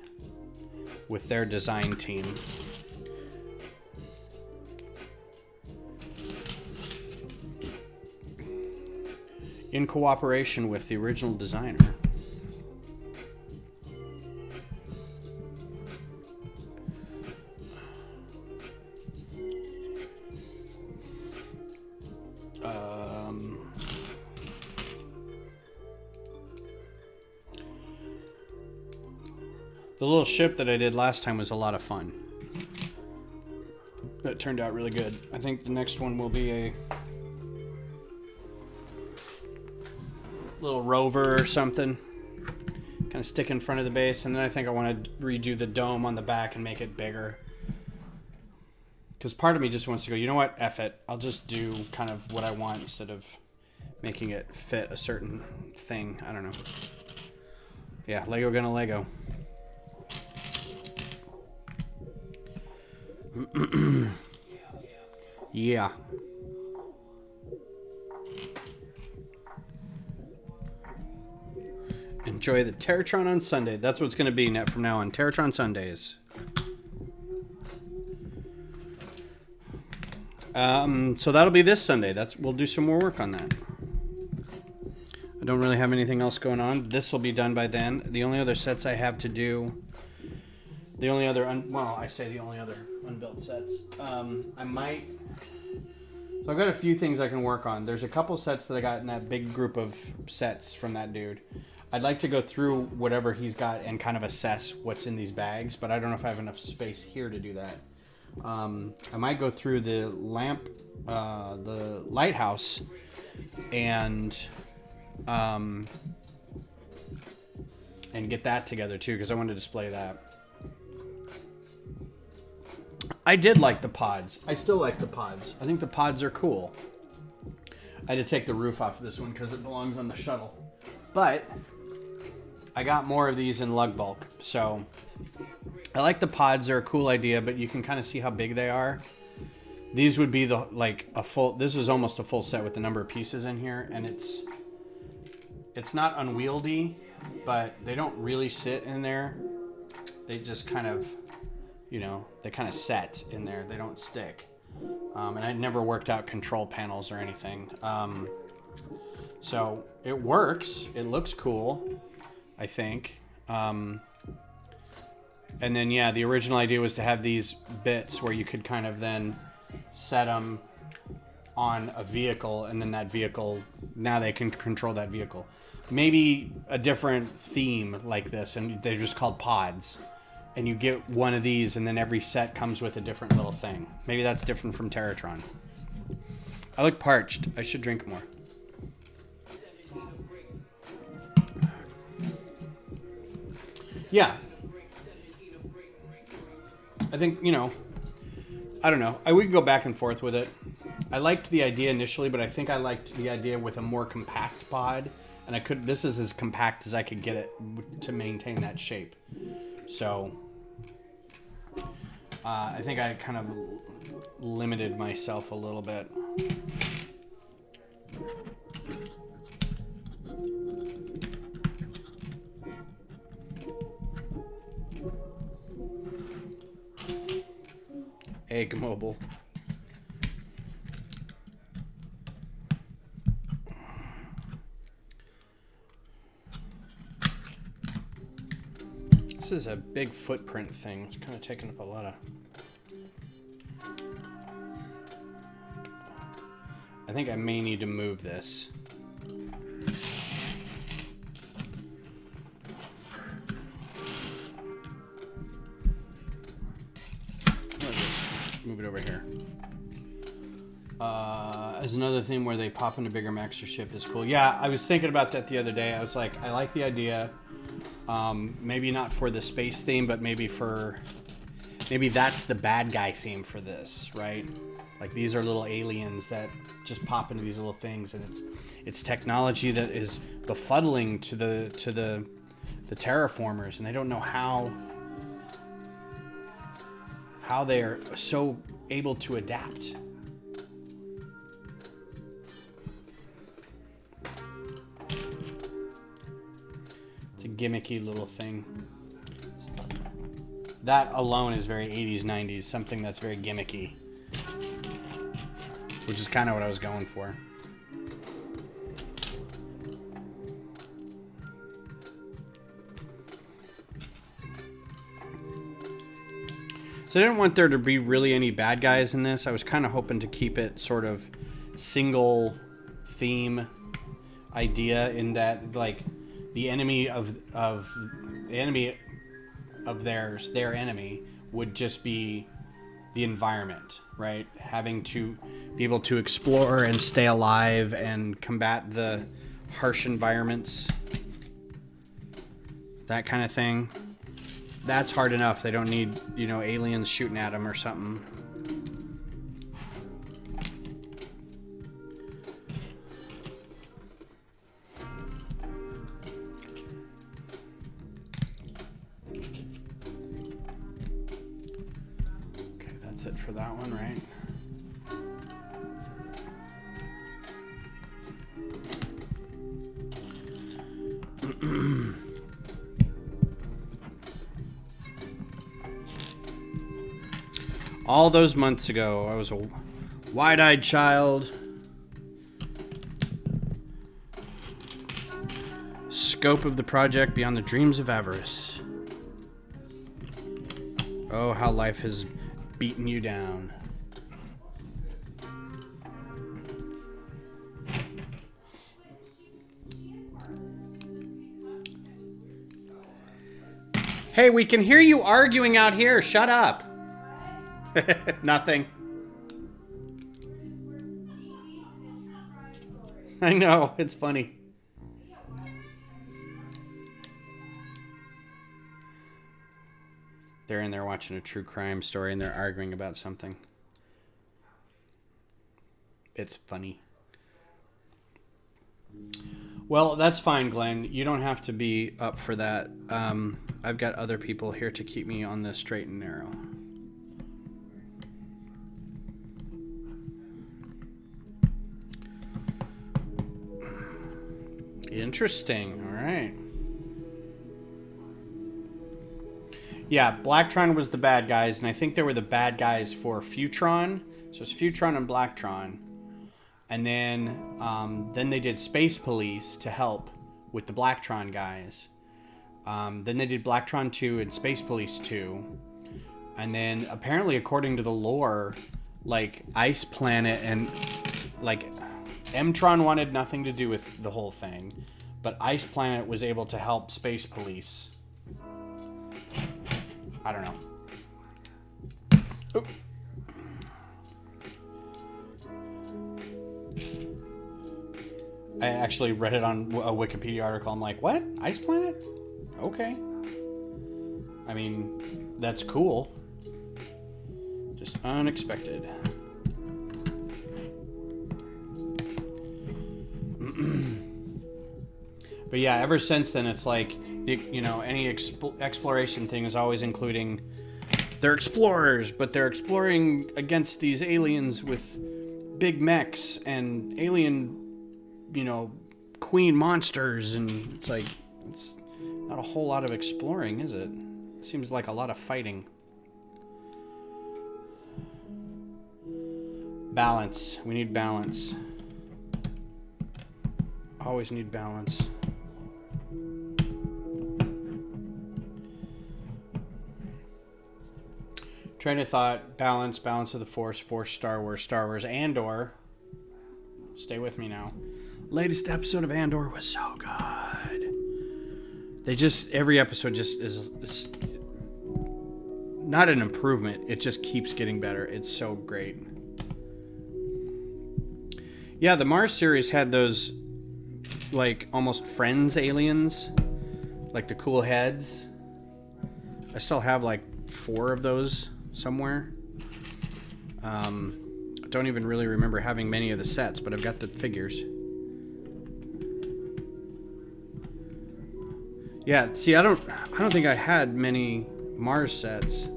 with their design team. In cooperation with the original designer. The little ship that I did last time was a lot of fun. That turned out really good. I think the next one will be a little rover or something. Kind of stick in front of the base, and then I think I want to redo the dome on the back and make it bigger. Because part of me just wants to go, you know what, F it. I'll just do kind of what I want instead of making it fit a certain thing. I don't know. Yeah, Lego gonna Lego. Yeah. Enjoy the Terratron on Sunday. That's what's going to be from now on. Terratron Sundays. So that'll be this Sunday. We'll do some more work on that. I don't really have anything else going on. This will be done by then. The only other sets I have to do... The only other... I say the only other unbuilt sets. I might... So I've got a few things I can work on. There's a couple sets that I got in that big group of sets from that dude. I'd like to go through whatever he's got and kind of assess what's in these bags, but I don't know if I have enough space here to do that. I might go through the the lighthouse, and get that together too, because I want to display that. I did like the pods. I still like the pods. I think the pods are cool. I had to take the roof off of this one because it belongs on the shuttle. But I got more of these in lug bulk. So I like the pods. They're a cool idea, but you can kind of see how big they are. These would be this is almost a full set with the number of pieces in here. And it's not unwieldy, but they don't really sit in there. They just kind of... they kind of set in there. They don't stick. And I never worked out control panels or anything. So it works. It looks cool, I think. And then, yeah, the original idea was to have these bits where you could kind of then set them on a vehicle, and then that vehicle, now they can control that vehicle. Maybe a different theme like this, and they're just called pods. And you get one of these, and then every set comes with a different little thing. Maybe that's different from Terratron. I look parched. I should drink more. Yeah. I think, I don't know. We could go back and forth with it. I liked the idea initially, but I think I liked the idea with a more compact pod. And this is as compact as I could get it to maintain that shape. So... I think I kind of limited myself a little bit. Egg Mobile. This is a big footprint thing. It's kind of taking up a lot of... I think I may need to move this. Move it over here. As another thing where they pop into bigger Maxter ship is cool. Yeah, I was thinking about that the other day. I was like, I like the idea. Maybe not for the space theme, but maybe that's the bad guy theme for this, right? Like, these are little aliens that just pop into these little things, and it's technology that is befuddling to the terraformers, and they don't know how they're so able to adapt. It's a gimmicky little thing. That alone is very 80s, 90s, something that's very gimmicky. Which is kind of what I was going for. So I didn't want there to be really any bad guys in this. I was kind of hoping to keep it sort of single theme idea, in that, like, the enemy of their enemy would just be the environment, right? Having to be able to explore and stay alive and combat the harsh environments, that kind of thing. That's hard enough. They don't need, aliens shooting at them or something. Okay, that's it for that one, right? All those months ago, I was a wide-eyed child. Scope of the project beyond the dreams of avarice. Oh, how life has beaten you down. Hey, we can hear you arguing out here. Shut up. Nothing. I know, it's funny. They're in there watching a true crime story and they're arguing about something. It's funny. Well, that's fine, Glenn. You don't have to be up for that. I've got other people here to keep me on the straight and narrow. Interesting. All right. Yeah, Blacktron was the bad guys, and I think they were the bad guys for Futron. So it's Futron and Blacktron. And then they did Space Police to help with the Blacktron guys. Then they did Blacktron 2 and Space Police 2. And then apparently, according to the lore, like Ice Planet and like Mtron wanted nothing to do with the whole thing, but Ice Planet was able to help Space Police. I don't know. Oop. I actually read it on a Wikipedia article. I'm like, what? Ice Planet? Okay. I mean, that's cool. Just unexpected. But yeah, ever since then, it's like, any exploration thing is always including they're explorers, but they're exploring against these aliens with big mechs and alien, queen monsters. And it's like, it's not a whole lot of exploring, is it? Seems like a lot of fighting. Balance. We need balance. Always need balance. Train of thought, balance of the Force, Star Wars, Andor. Stay with me now. Latest episode of Andor was so good. Every episode just is not an improvement. It just keeps getting better. It's so great. Yeah, the Mars series had those, like, almost Friends aliens. Like the cool heads. I still have, like, 4 of those somewhere. I don't even really remember having many of the sets, but I've got the figures. Yeah, see, I don't think I had many Mars sets.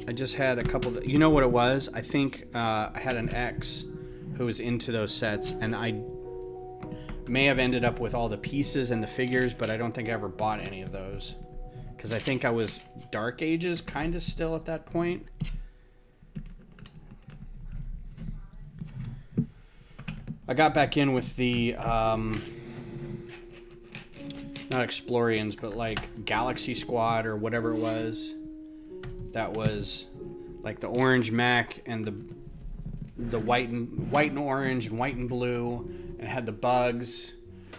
I just had a couple. You know what it was? I think I had an ex who was into those sets, and I may have ended up with all the pieces and the figures, but I don't think I ever bought any of those. Because I think I was Dark Ages kind of still at that point. I got back in with the, not Explorians, but like Galaxy Squad or whatever it was. That was like the orange mech and the white and orange and white and blue. And it had the bugs.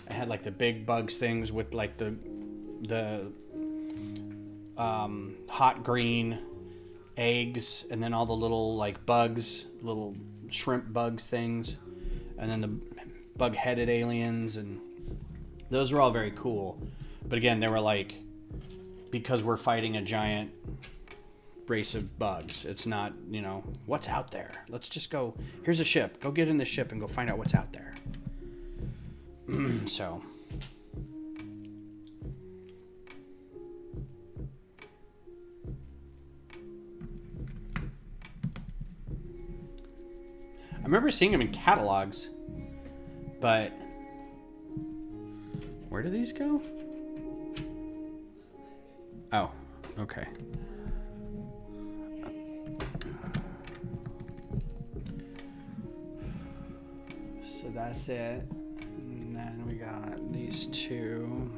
It had like the big bugs things with like the hot green eggs, and then all the little like bugs, little shrimp bugs things, and then the bug-headed aliens, and those were all very cool. But again, they were like, because we're fighting a giant race of bugs, it's not, you know, what's out there. Let's just go, here's a ship. Go get in the ship and go find out what's out there. So... I remember seeing them in catalogs, but where do these go? Oh, okay. So that's it. And then we got these two.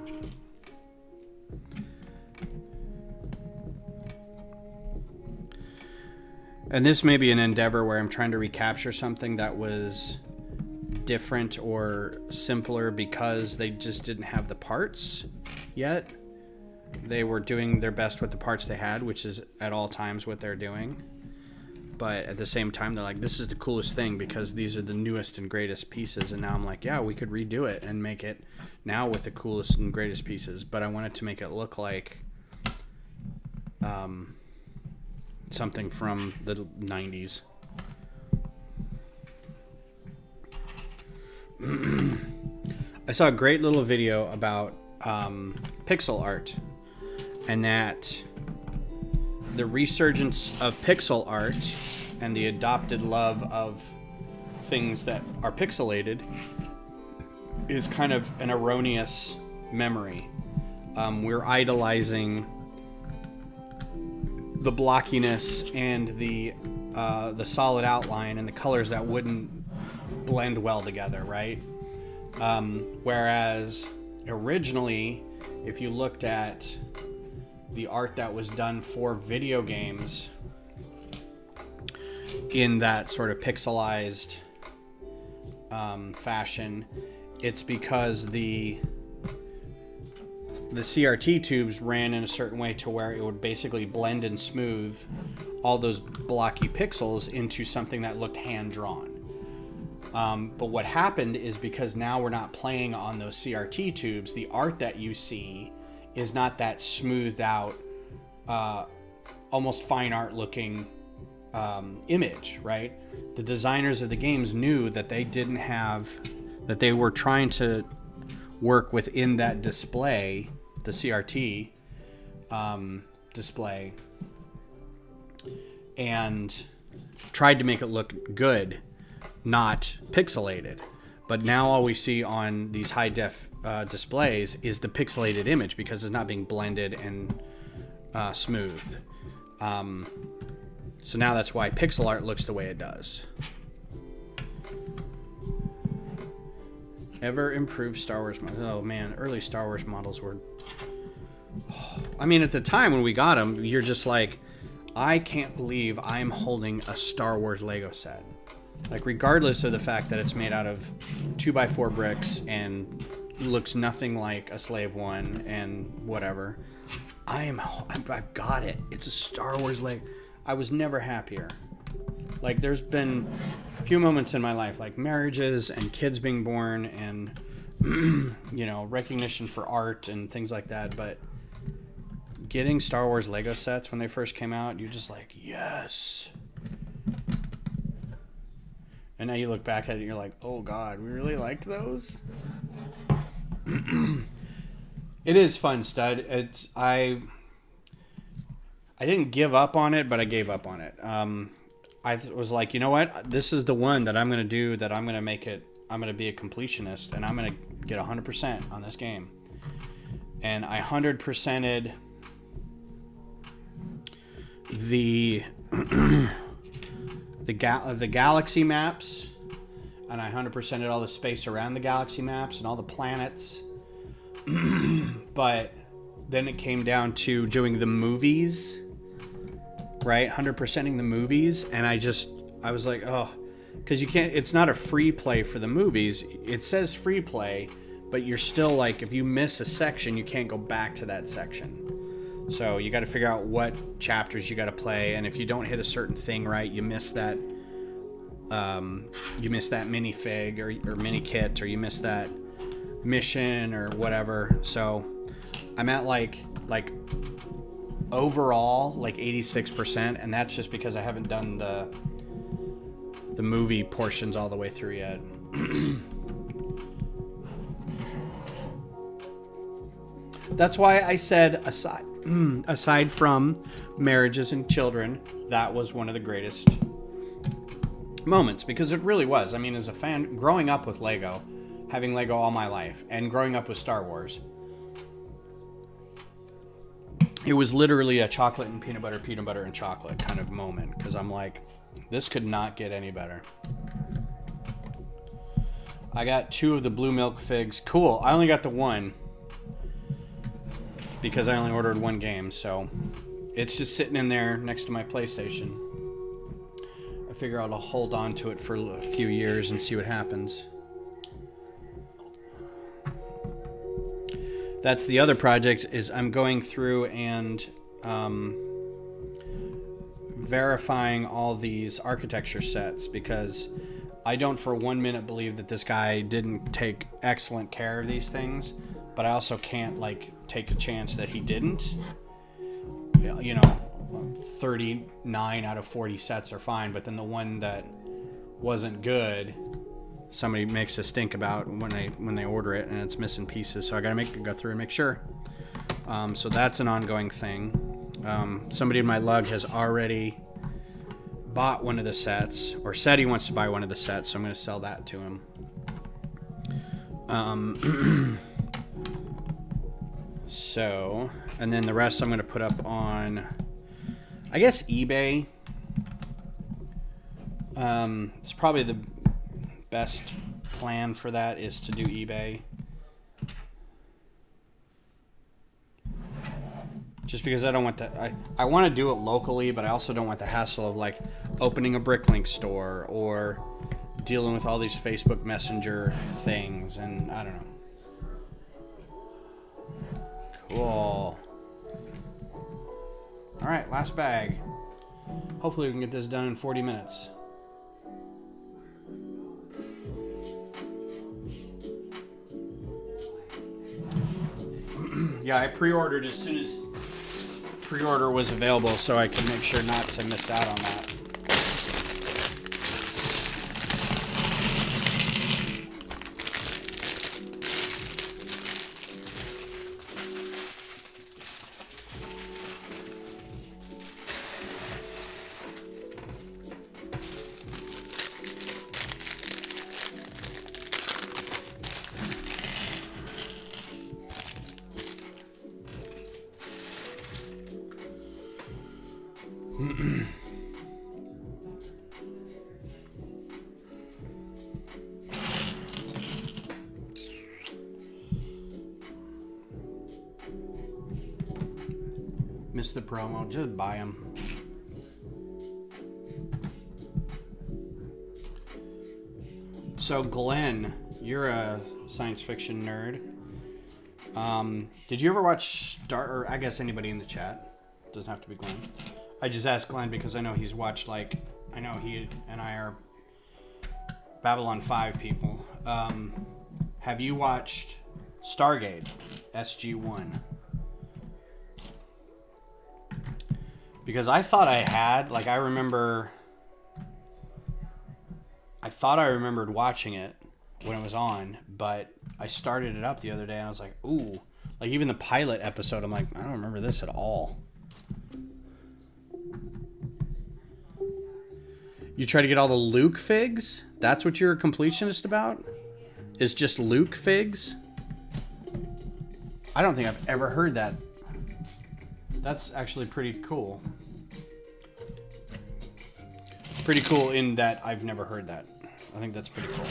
And this may be an endeavor where I'm trying to recapture something that was different or simpler because they just didn't have the parts yet. They were doing their best with the parts they had, which is at all times what they're doing. But at the same time, they're like, this is the coolest thing because these are the newest and greatest pieces. And now I'm like, yeah, we could redo it and make it now with the coolest and greatest pieces. But I wanted to make it look like... something from the 90s. I saw a great little video about pixel art, and that the resurgence of pixel art and the adopted love of things that are pixelated is kind of an erroneous memory. We're idolizing the blockiness and the solid outline and the colors that wouldn't blend well together, right? Whereas originally, if you looked at the art that was done for video games in that sort of pixelized fashion, it's because the CRT tubes ran in a certain way to where it would basically blend and smooth all those blocky pixels into something that looked hand-drawn. But what happened is, because now we're not playing on those CRT tubes, the art that you see is not that smoothed out, almost fine art looking image, right? The designers of the games knew that that they were trying to work within that display, the CRT display, and tried to make it look good, not pixelated. But now all we see on these high def displays is the pixelated image, because it's not being blended and smoothed. So now that's why pixel art looks the way it does. Ever improved Star Wars models. Oh man, early Star Wars models were... I mean, at the time when we got them, you're just like, I can't believe I'm holding a Star Wars Lego set. Like, regardless of the fact that it's made out of 2x4 bricks and looks nothing like a Slave One and whatever, I've got it. It's a Star Wars Lego. I was never happier. Like, there's been a few moments in my life, like marriages and kids being born and, you know, recognition for art and things like that. But getting Star Wars Lego sets when they first came out, you're just like, yes. And now you look back at it and you're like, oh God, we really liked those? It is fun, stud. I didn't give up on it, but I gave up on it. I was like, you know what? This is the one that I'm going to do, that I'm going to make it, I'm going to be a completionist, and I'm going to get 100% on this game. And I 100%ed the galaxy maps, and I 100%ed all the space around the galaxy maps and all the planets. But then it came down to doing the movies, right? 100%ing the movies, and I was like, oh, because you can't, it's not a free play for the movies. It says free play, but you're still like, if you miss a section, you can't go back to that section. So you got to figure out what chapters you got to play, and if you don't hit a certain thing right, you miss that you missed that minifig or mini kit, or you missed that mission or whatever. So I'm at like overall like 86%, and that's just because I haven't done the movie portions all the way through yet. That's why I said aside from marriages and children, that was one of the greatest moments, because it really was. I mean, as a fan, growing up with Lego, having Lego all my life, and growing up with Star Wars, it was literally a chocolate and peanut butter and chocolate kind of moment, because I'm like, this could not get any better. I got 2 of the blue milk figs. Cool. I only got the 1 because I only ordered 1 game, so it's just sitting in there next to my PlayStation. I figure I'll hold on to it for a few years and see what happens. That's the other project, is I'm going through and verifying all these architecture sets, because I don't for 1 minute believe that this guy didn't take excellent care of these things, but I also can't like take a chance that he didn't. You know, 39 out of 40 sets are fine, but then the one that wasn't good, somebody makes a stink about when they order it, and it's missing pieces. So I gotta go through and make sure. So that's an ongoing thing. Somebody in my lug has already bought one of the sets, or said he wants to buy one of the sets, so I'm gonna sell that to him. So, and then the rest I'm gonna put up on, I guess, eBay. It's probably the best plan for that, is to do eBay. Just because I don't want to, I want to do it locally, but I also don't want the hassle of like opening a Bricklink store or dealing with all these Facebook Messenger things, and I don't know. Cool. All right, last bag. Hopefully we can get this done in 40 minutes. Yeah, I pre-ordered as soon as pre-order was available, so I can make sure not to miss out on that. Miss the promo, just buy them. So Glenn, you're a science fiction nerd. Did you ever watch or I guess anybody in the chat, doesn't have to be Glenn. I just asked Glenn because I know he's watched, like, I know he and I are Babylon 5 people. Have you watched Stargate SG-1? Because I thought I had, like, I thought I remembered watching it when it was on, but I started it up the other day and I was like, ooh, like even the pilot episode, I'm like, I don't remember this at all. You try to get all the Luke figs? That's what you're a completionist about? Is just Luke figs? I don't think I've ever heard that. That's actually pretty cool. Pretty cool in that I've never heard that. I think that's pretty cool.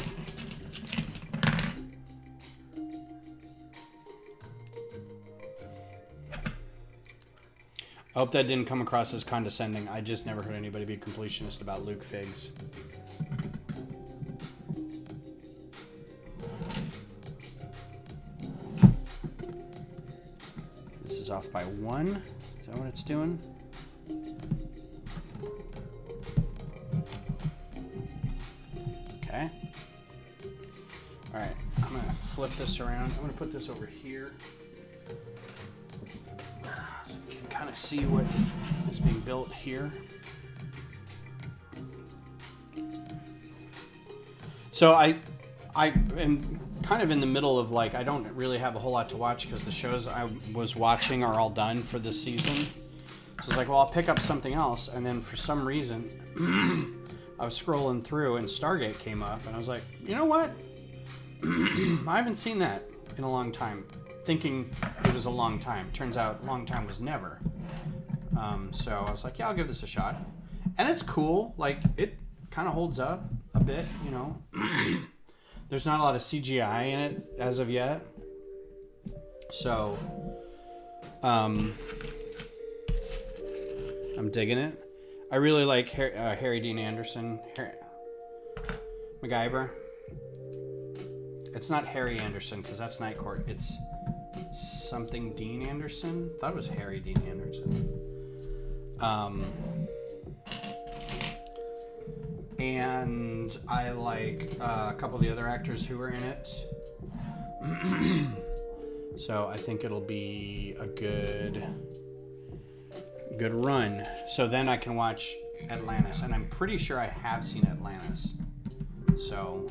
I hope that didn't come across as condescending. I just never heard anybody be completionist about Luke figs. This is off by 1. Is that what it's doing? flip this around. I'm gonna put this over here so you can kind of see what is being built here. So I am kind of in the middle of like, I don't really have a whole lot to watch because the shows I was watching are all done for this season. So I was like, well, I'll pick up something else. And then for some reason, I was scrolling through and Stargate came up and I was like, you know what? I haven't seen that in a long time. Thinking it was a long time. Turns out long time was never. So I was like, yeah, I'll give this a shot. And it's cool. Like, it kind of holds up a bit, you know. There's not a lot of CGI in it as of yet. So, I'm digging it. I really like Harry Dean Anderson. MacGyver. It's not Harry Anderson, because that's Night Court. It's something Dean Anderson. I thought it was Harry Dean Anderson. And I like a couple of the other actors who were in it. So I think it'll be a good run. So then I can watch Atlantis. And I'm pretty sure I have seen Atlantis. So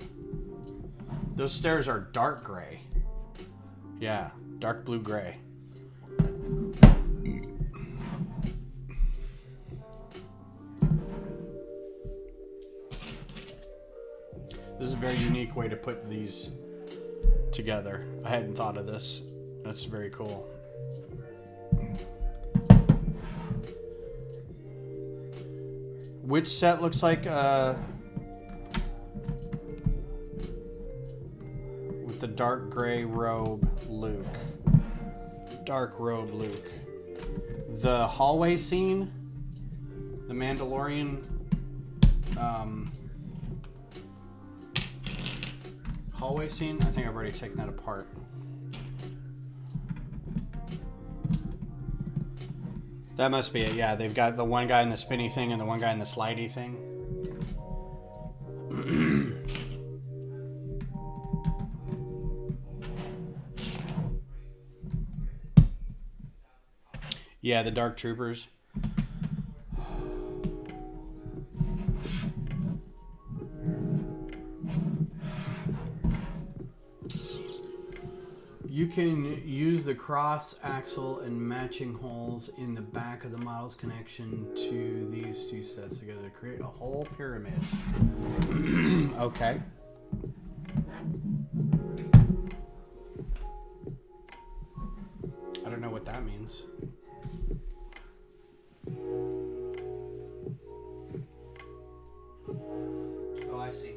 those stairs are dark gray. Yeah, dark blue gray. This is a very unique way to put these together. I hadn't thought of this. That's very cool. Which set looks like with the dark gray robe Luke? Dark robe Luke. The hallway scene, the Mandalorian hallway scene. I think I've already taken that apart. That must be it. Yeah, they've got the one guy in the spinny thing and the one guy in the slidey thing. Yeah, the Dark Troopers. You can use the cross axle and matching holes in the back of the model's connection to these two sets together to create a whole pyramid. Okay. I don't know what that means. Oh, I see.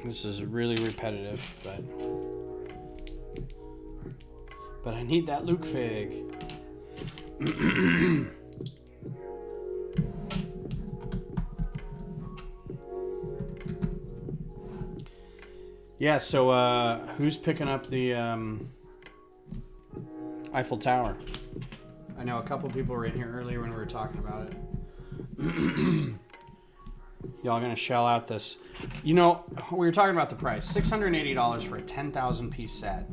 This is really repetitive, but I need that Luke fig. Yeah, so who's picking up the Eiffel Tower? I know a couple people were in here earlier when we were talking about it. Y'all gonna shell out this. You know, we were talking about the price. $680 for a 10,000 piece set.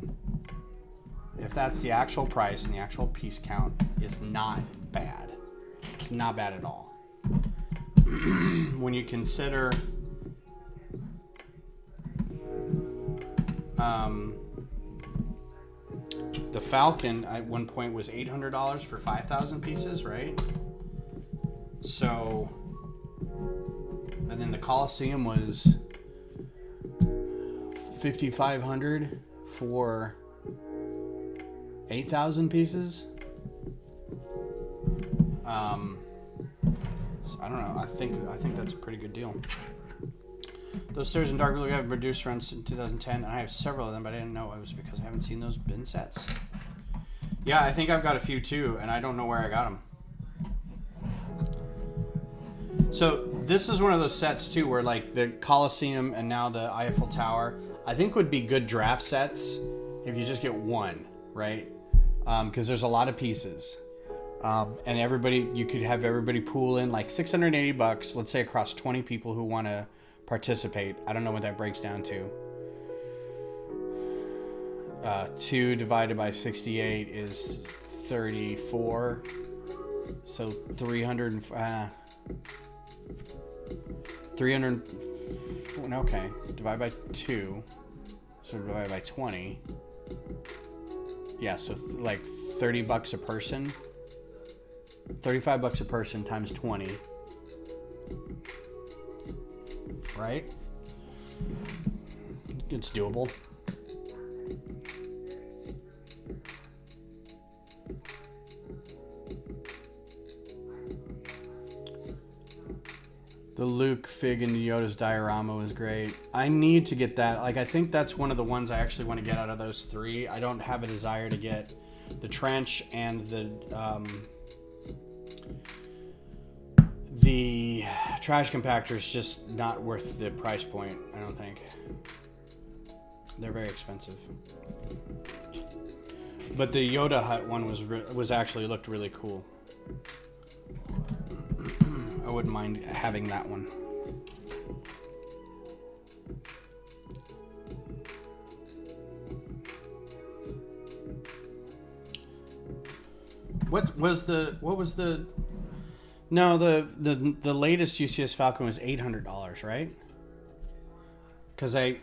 If that's the actual price and the actual piece count, is not bad. It's not bad at all. When you consider the Falcon at one point was $800 for 5,000 pieces, right? So, and then the Coliseum was $5,500 for 8,000 pieces. So I don't know. I think that's a pretty good deal. Those stairs in dark blue have reduced runs in 2010, and I have several of them, but I didn't know it was because I haven't seen those bin sets. Yeah, I think I've got a few too, and I don't know where I got them. So this is one of those sets too, where like the Coliseum and now the Eiffel Tower, I think would be good draft sets if you just get one, right? Because there's a lot of pieces. And everybody, you could have everybody pool in like $680, let's say across 20 people who want to participate. I don't know what that breaks down to. 2 divided by 68 is 34. So 300, 300, okay, divide by 2. So divide by 20. Yeah, so like $30 a person. $35 a person times 20. Right? It's doable. The Luke Fig and Yoda's diorama was great. I need to get that. Like, I think that's one of the ones I actually want to get out of those 3. I don't have a desire to get the trench and the trash compactor is just not worth the price point, I don't think. They're very expensive. But the Yoda hut one was actually looked really cool. I wouldn't mind having that one. What was the latest UCS Falcon was $800, right? Because I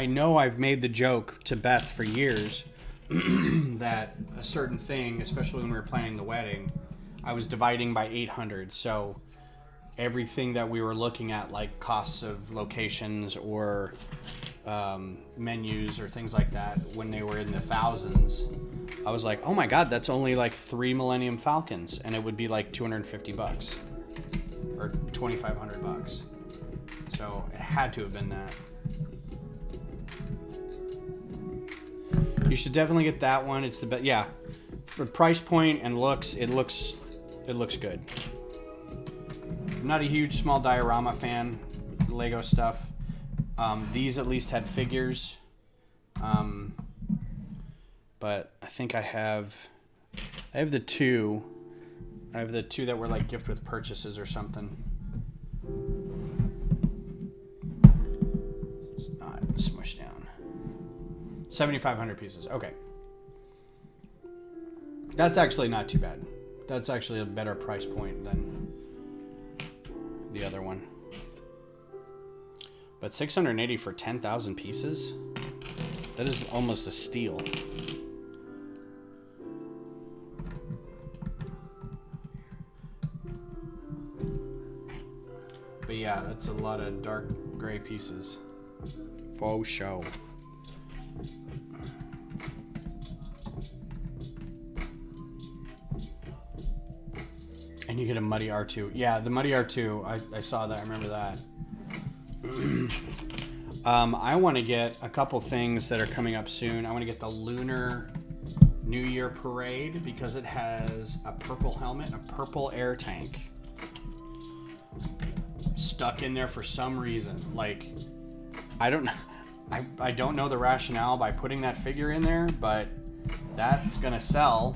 know I've made the joke to Beth for years that a certain thing, especially when we were planning the wedding, I was dividing by 800. So everything that we were looking at, like costs of locations or menus or things like that, when they were in the thousands, I was like, oh my God, that's only like 3 Millennium Falcons, and it would be like $250 or $2,500. So it had to have been that. You should definitely get that one. It's the best. Yeah, for price point and looks, it looks good. I'm not a huge small diorama fan, Lego stuff. These at least had figures. But I think I have the 2. I have the 2 that were like gift with purchases or something. It's not smushed down. 7,500 pieces. Okay. That's actually not too bad. That's actually a better price point than the other one. But 680 for 10,000 pieces? That is almost a steal. But yeah, that's a lot of dark gray pieces. Faux show. And you get a Muddy R2. Yeah, the Muddy R2, I saw that. I remember that. I want to get a couple things that are coming up soon. I want to get the Lunar New Year Parade because it has a purple helmet and a purple air tank stuck in there for some reason. Like, I don't know the rationale by putting that figure in there, but that's gonna sell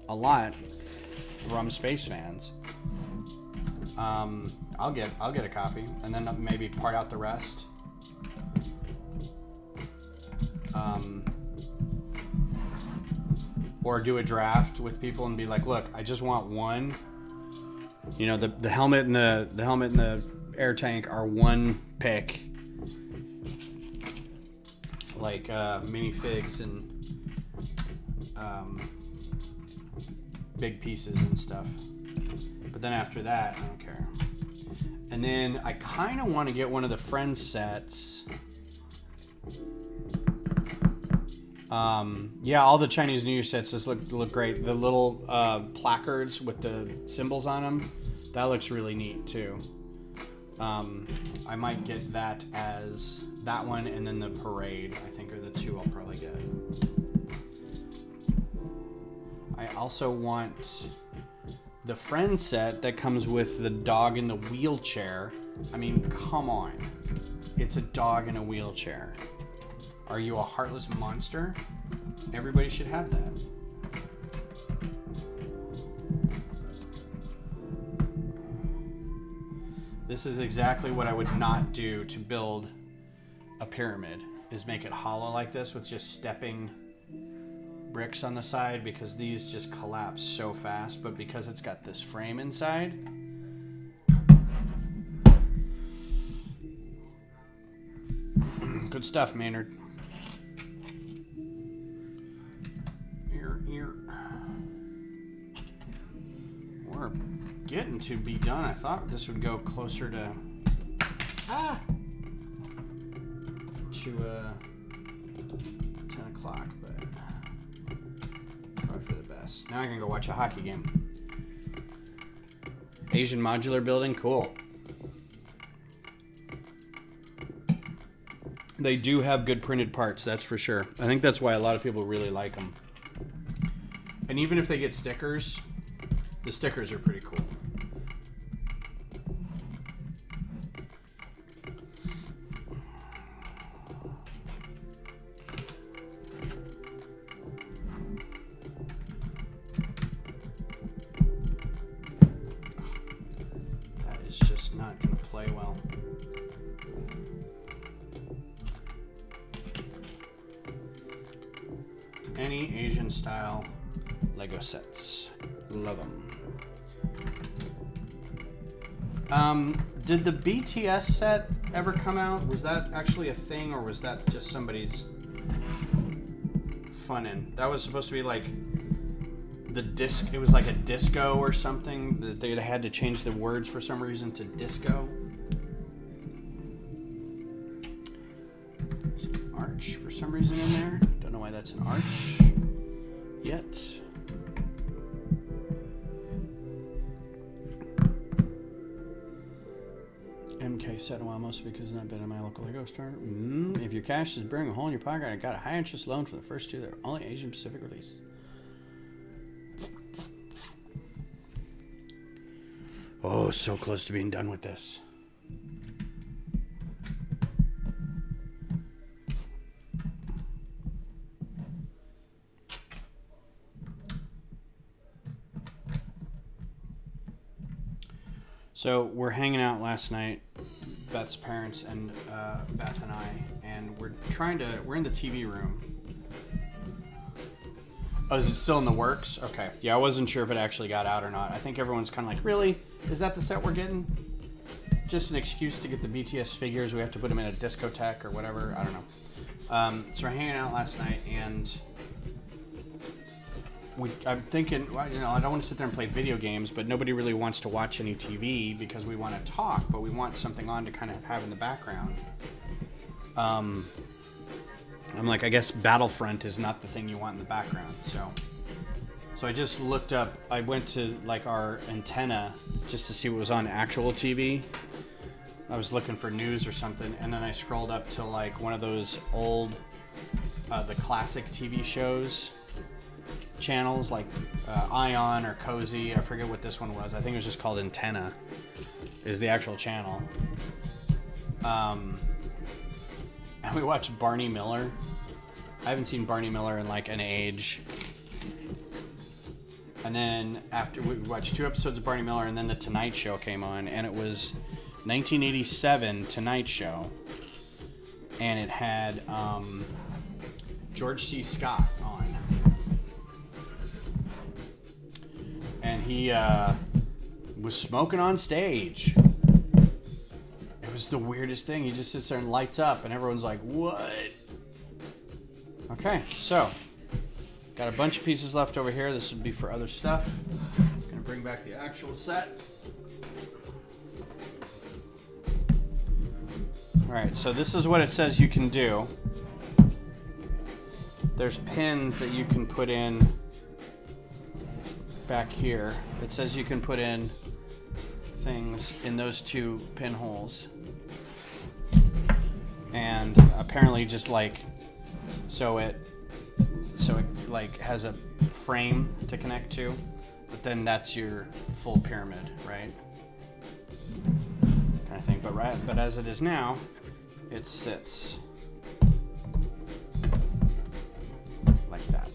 a lot from space fans. I'll get a copy and then maybe part out the rest. Or do a draft with people and be like, look, I just want one. You know, the helmet and the air tank are one pick. Like minifigs and big pieces and stuff. But then after that, I don't care. And then I kind of want to get one of the Friends sets. Yeah, all the Chinese New Year sets just look great. The little placards with the symbols on them, that looks really neat too. I might get that as that one, and then the parade, I think, are the 2 I'll probably get. I also want the Friends set that comes with the dog in the wheelchair. I mean, come on. It's a dog in a wheelchair. Are you a heartless monster? Everybody should have that. This is exactly what I would not do to build a pyramid, is make it hollow like this with just stepping bricks on the side, because these just collapse so fast. But because it's got this frame inside, good stuff, Maynard. We're getting to be done. I thought this would go closer to 10 o'clock, but probably for the best. Now I can go watch a hockey game. Asian modular building, cool. They do have good printed parts, that's for sure. I think that's why a lot of people really like them. And even if they get stickers, the stickers are pretty cool. That is just not going to play well. Any Asian style Lego sets. Love them. Did the BTS set ever come out? Was that actually a thing, or was that just somebody's fun-in? That was supposed to be like the disc. It was like a disco or something. They had to change the words for some reason to disco. There's an arch for some reason in there. Don't know why that's an arch yet. MK said, well, mostly because it's not been in my local Lego store. If your cash is burning a hole in your pocket, I got a high interest loan for the first two. They're only Asian Pacific release. Oh, so close to being done with this. So we're hanging out last night, Beth's parents and Beth and I, and we're in the TV room. Oh, is it still in the works? Okay. Yeah, I wasn't sure if it actually got out or not. I think everyone's kind of like, really? Is that the set we're getting? Just an excuse to get the BTS figures. We have to put them in a discotheque or whatever. I don't know. So we're hanging out last night, and I'm thinking, well, I don't want to sit there and play video games, but nobody really wants to watch any TV because we want to talk, but we want something on to kind of have in the background. I'm like, I guess Battlefront is not the thing you want in the background. So I just looked up, I went to like our antenna just to see what was on actual TV. I was looking for news or something, and then I scrolled up to like one of those old, the classic TV shows channels, like Ion or Cozy. I forget what this one was. I think it was just called Antenna is the actual channel. And we watched Barney Miller. I haven't seen Barney Miller in like an age. And then after we watched 2 episodes of Barney Miller, and then The Tonight Show came on, and it was 1987 Tonight Show, and it had George C. Scott on. And he was smoking on stage. It was the weirdest thing. He just sits there and lights up, and everyone's like, what? Okay, so got a bunch of pieces left over here. This would be for other stuff. Gonna bring back the actual set. Alright, so this is what it says you can do. There's pins that you can put in back here. It says you can put in things in those 2 pinholes. And apparently just like so it like has a frame to connect to, but then that's your full pyramid, right? Kind of thing. But as it is now, it sits like that.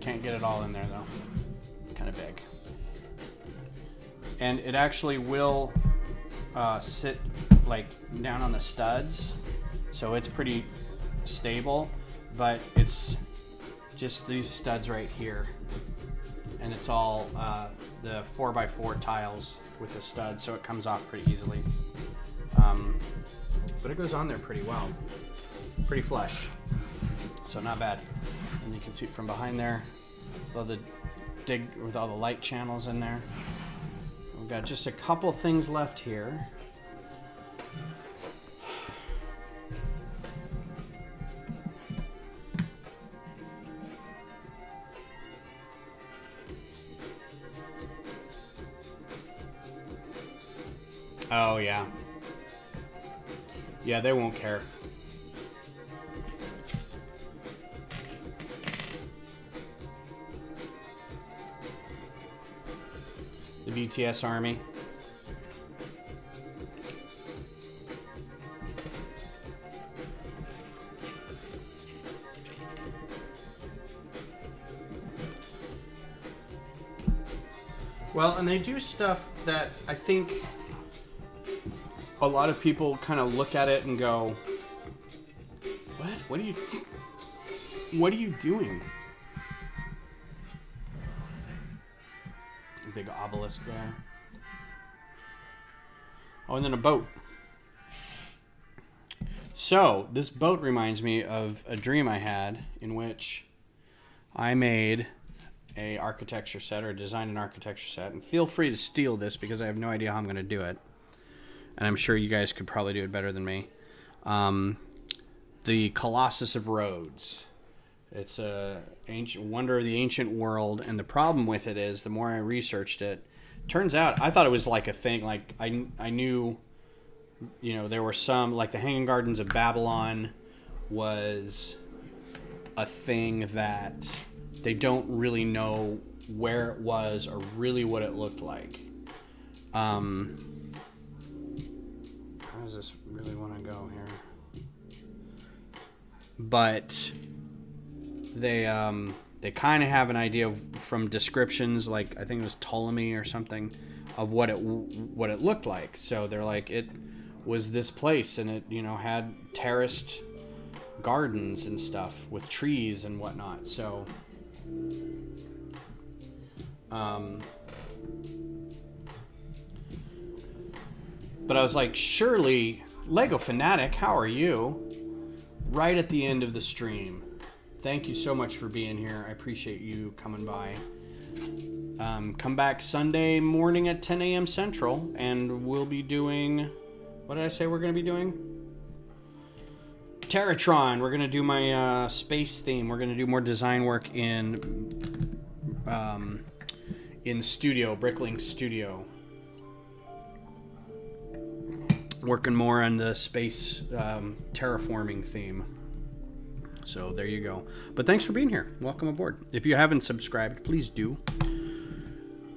Can't get it all in there though. Kind of big. and it actually will sit like down on the studs, so it's pretty stable, but it's just these studs right here, and it's all the 4x4 tiles with the studs, so it comes off pretty easily. But it goes on there pretty well, pretty flush, so not bad. And you can see it from behind there, all the dig with all the light channels in there. We've got just a couple things left here. Oh, yeah. Yeah, they won't care. The BTS Army. Well, and they do stuff that I think a lot of people kind of look at it and go, "What? What are you doing?" A big obelisk there. Oh, and then a boat. So, this boat reminds me of a dream I had in which I made a architecture set, or designed an architecture set, and feel free to steal this because I have no idea how I'm going to do it. And I'm sure you guys could probably do it better than me. The Colossus of Rhodes. It's a ancient wonder of the ancient world, and the problem with it is, the more I researched it, turns out I thought it was like a thing. Like I knew, you know, there were some, like the Hanging Gardens of Babylon was a thing that they don't really know where it was or really what it looked like. How does this really want to go here? But they kind of have an idea from descriptions, like I think it was Ptolemy or something, of what it looked like. So they're like, it was this place, and it, you know, had terraced gardens and stuff with trees and whatnot. So but I was like, surely, Lego Fanatic, how are you? Right at the end of the stream. Thank you so much for being here. I appreciate you coming by. Come back Sunday morning at 10 a.m. Central, and we'll be doing... What did I say we're going to be doing? Terratron. We're going to do my space theme. We're going to do more design work in Studio, Bricklink Studio. Working more on the space terraforming theme. So there you go. But thanks for being here. Welcome aboard. If you haven't subscribed, please do.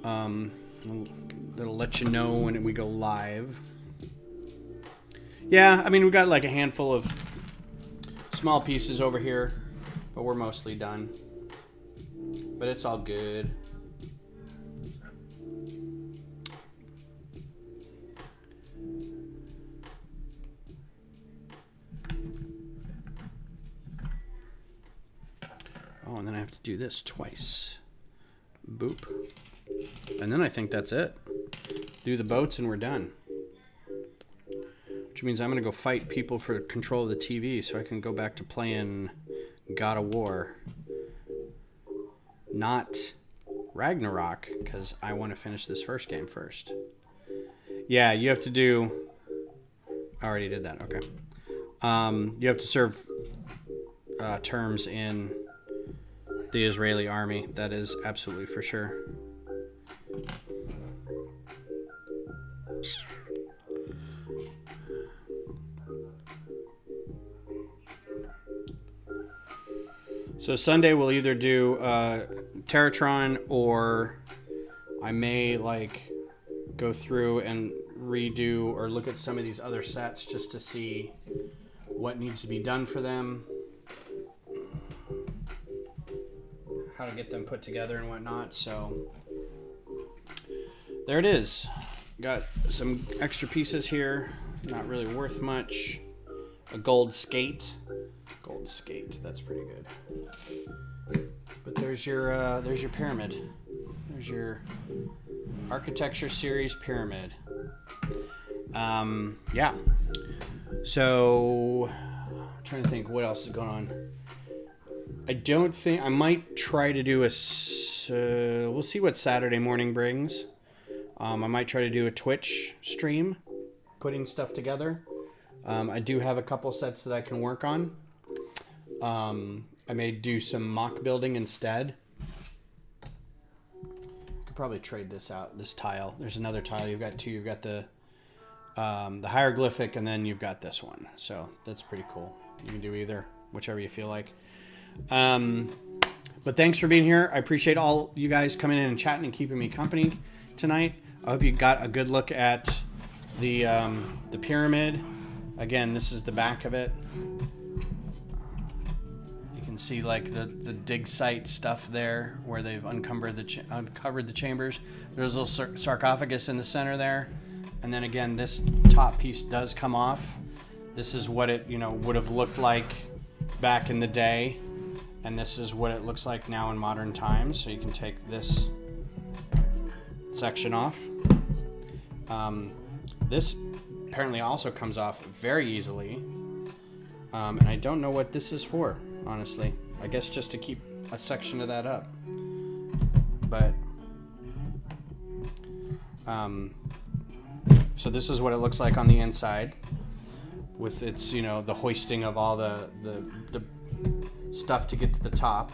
That'll let you know when we go live. Yeah, I mean, we got like a handful of small pieces over here, but we're mostly done. But it's all good. Oh, and then I have to do this twice. Boop. And then I think that's it. Do the boats and we're done. Which means I'm going to go fight people for control of the TV so I can go back to playing God of War. Not Ragnarok, because I want to finish this first game first. Yeah, you have to do... I already did that, okay. You have to serve terms in the Israeli army. That is absolutely for sure. So Sunday we'll either do Terratron, or I may like go through and redo or look at some of these other sets just to see what needs to be done for them, how to get them put together and whatnot. So there it is. Got some extra pieces here. Not really worth much. A gold skate. Gold skate. That's pretty good. But there's your pyramid. There's your Architecture Series pyramid. Yeah. So, I'm trying to think what else is going on. I might try to do we'll see what Saturday morning brings. I might try to do a Twitch stream, putting stuff together. I do have a couple sets that I can work on. I may do some mock building instead. Could probably trade this out, this tile. There's another tile. You've got two. You've got the hieroglyphic, and then you've got this one. So that's pretty cool. You can do either, whichever you feel like. But thanks for being here. I appreciate all you guys coming in and chatting and keeping me company tonight. I hope you got a good look at the pyramid. Again, this is the back of it. You can see like the dig site stuff there where they've uncovered the chambers. There's a little sarcophagus in the center there. And then again, this top piece does come off. This is what it, would have looked like back in the day. And this is what it looks like now in modern times. So you can take this section off. This apparently also comes off very easily. And I don't know what this is for, honestly. I guess just to keep a section of that up. But, so this is what it looks like on the inside. With its, the hoisting of all the stuff to get to the top.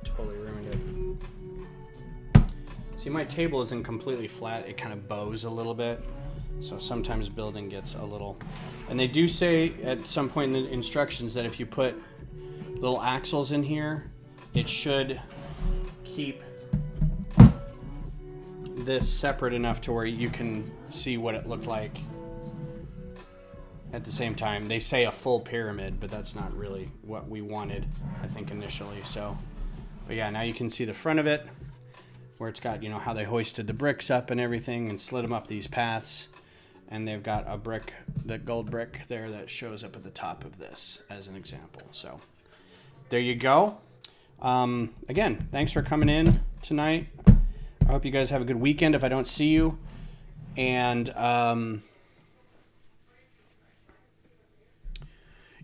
Totally ruined it. See, my table isn't completely flat. It kind of bows a little bit. So sometimes building gets a little... And they do say at some point in the instructions that if you put little axles in here, it should keep this separate enough to where you can see what it looked like at the same time. They say a full pyramid, but that's not really what we wanted, I think, initially. So, but yeah, now you can see the front of it where it's got, how they hoisted the bricks up and everything and slid them up these paths. And they've got a brick, the gold brick there that shows up at the top of this as an example. So there you go. Again, thanks for coming in tonight. I hope you guys have a good weekend if I don't see you. And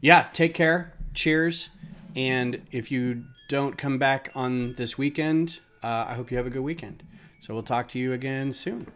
yeah, take care. Cheers. And if you don't come back on this weekend, I hope you have a good weekend. So we'll talk to you again soon.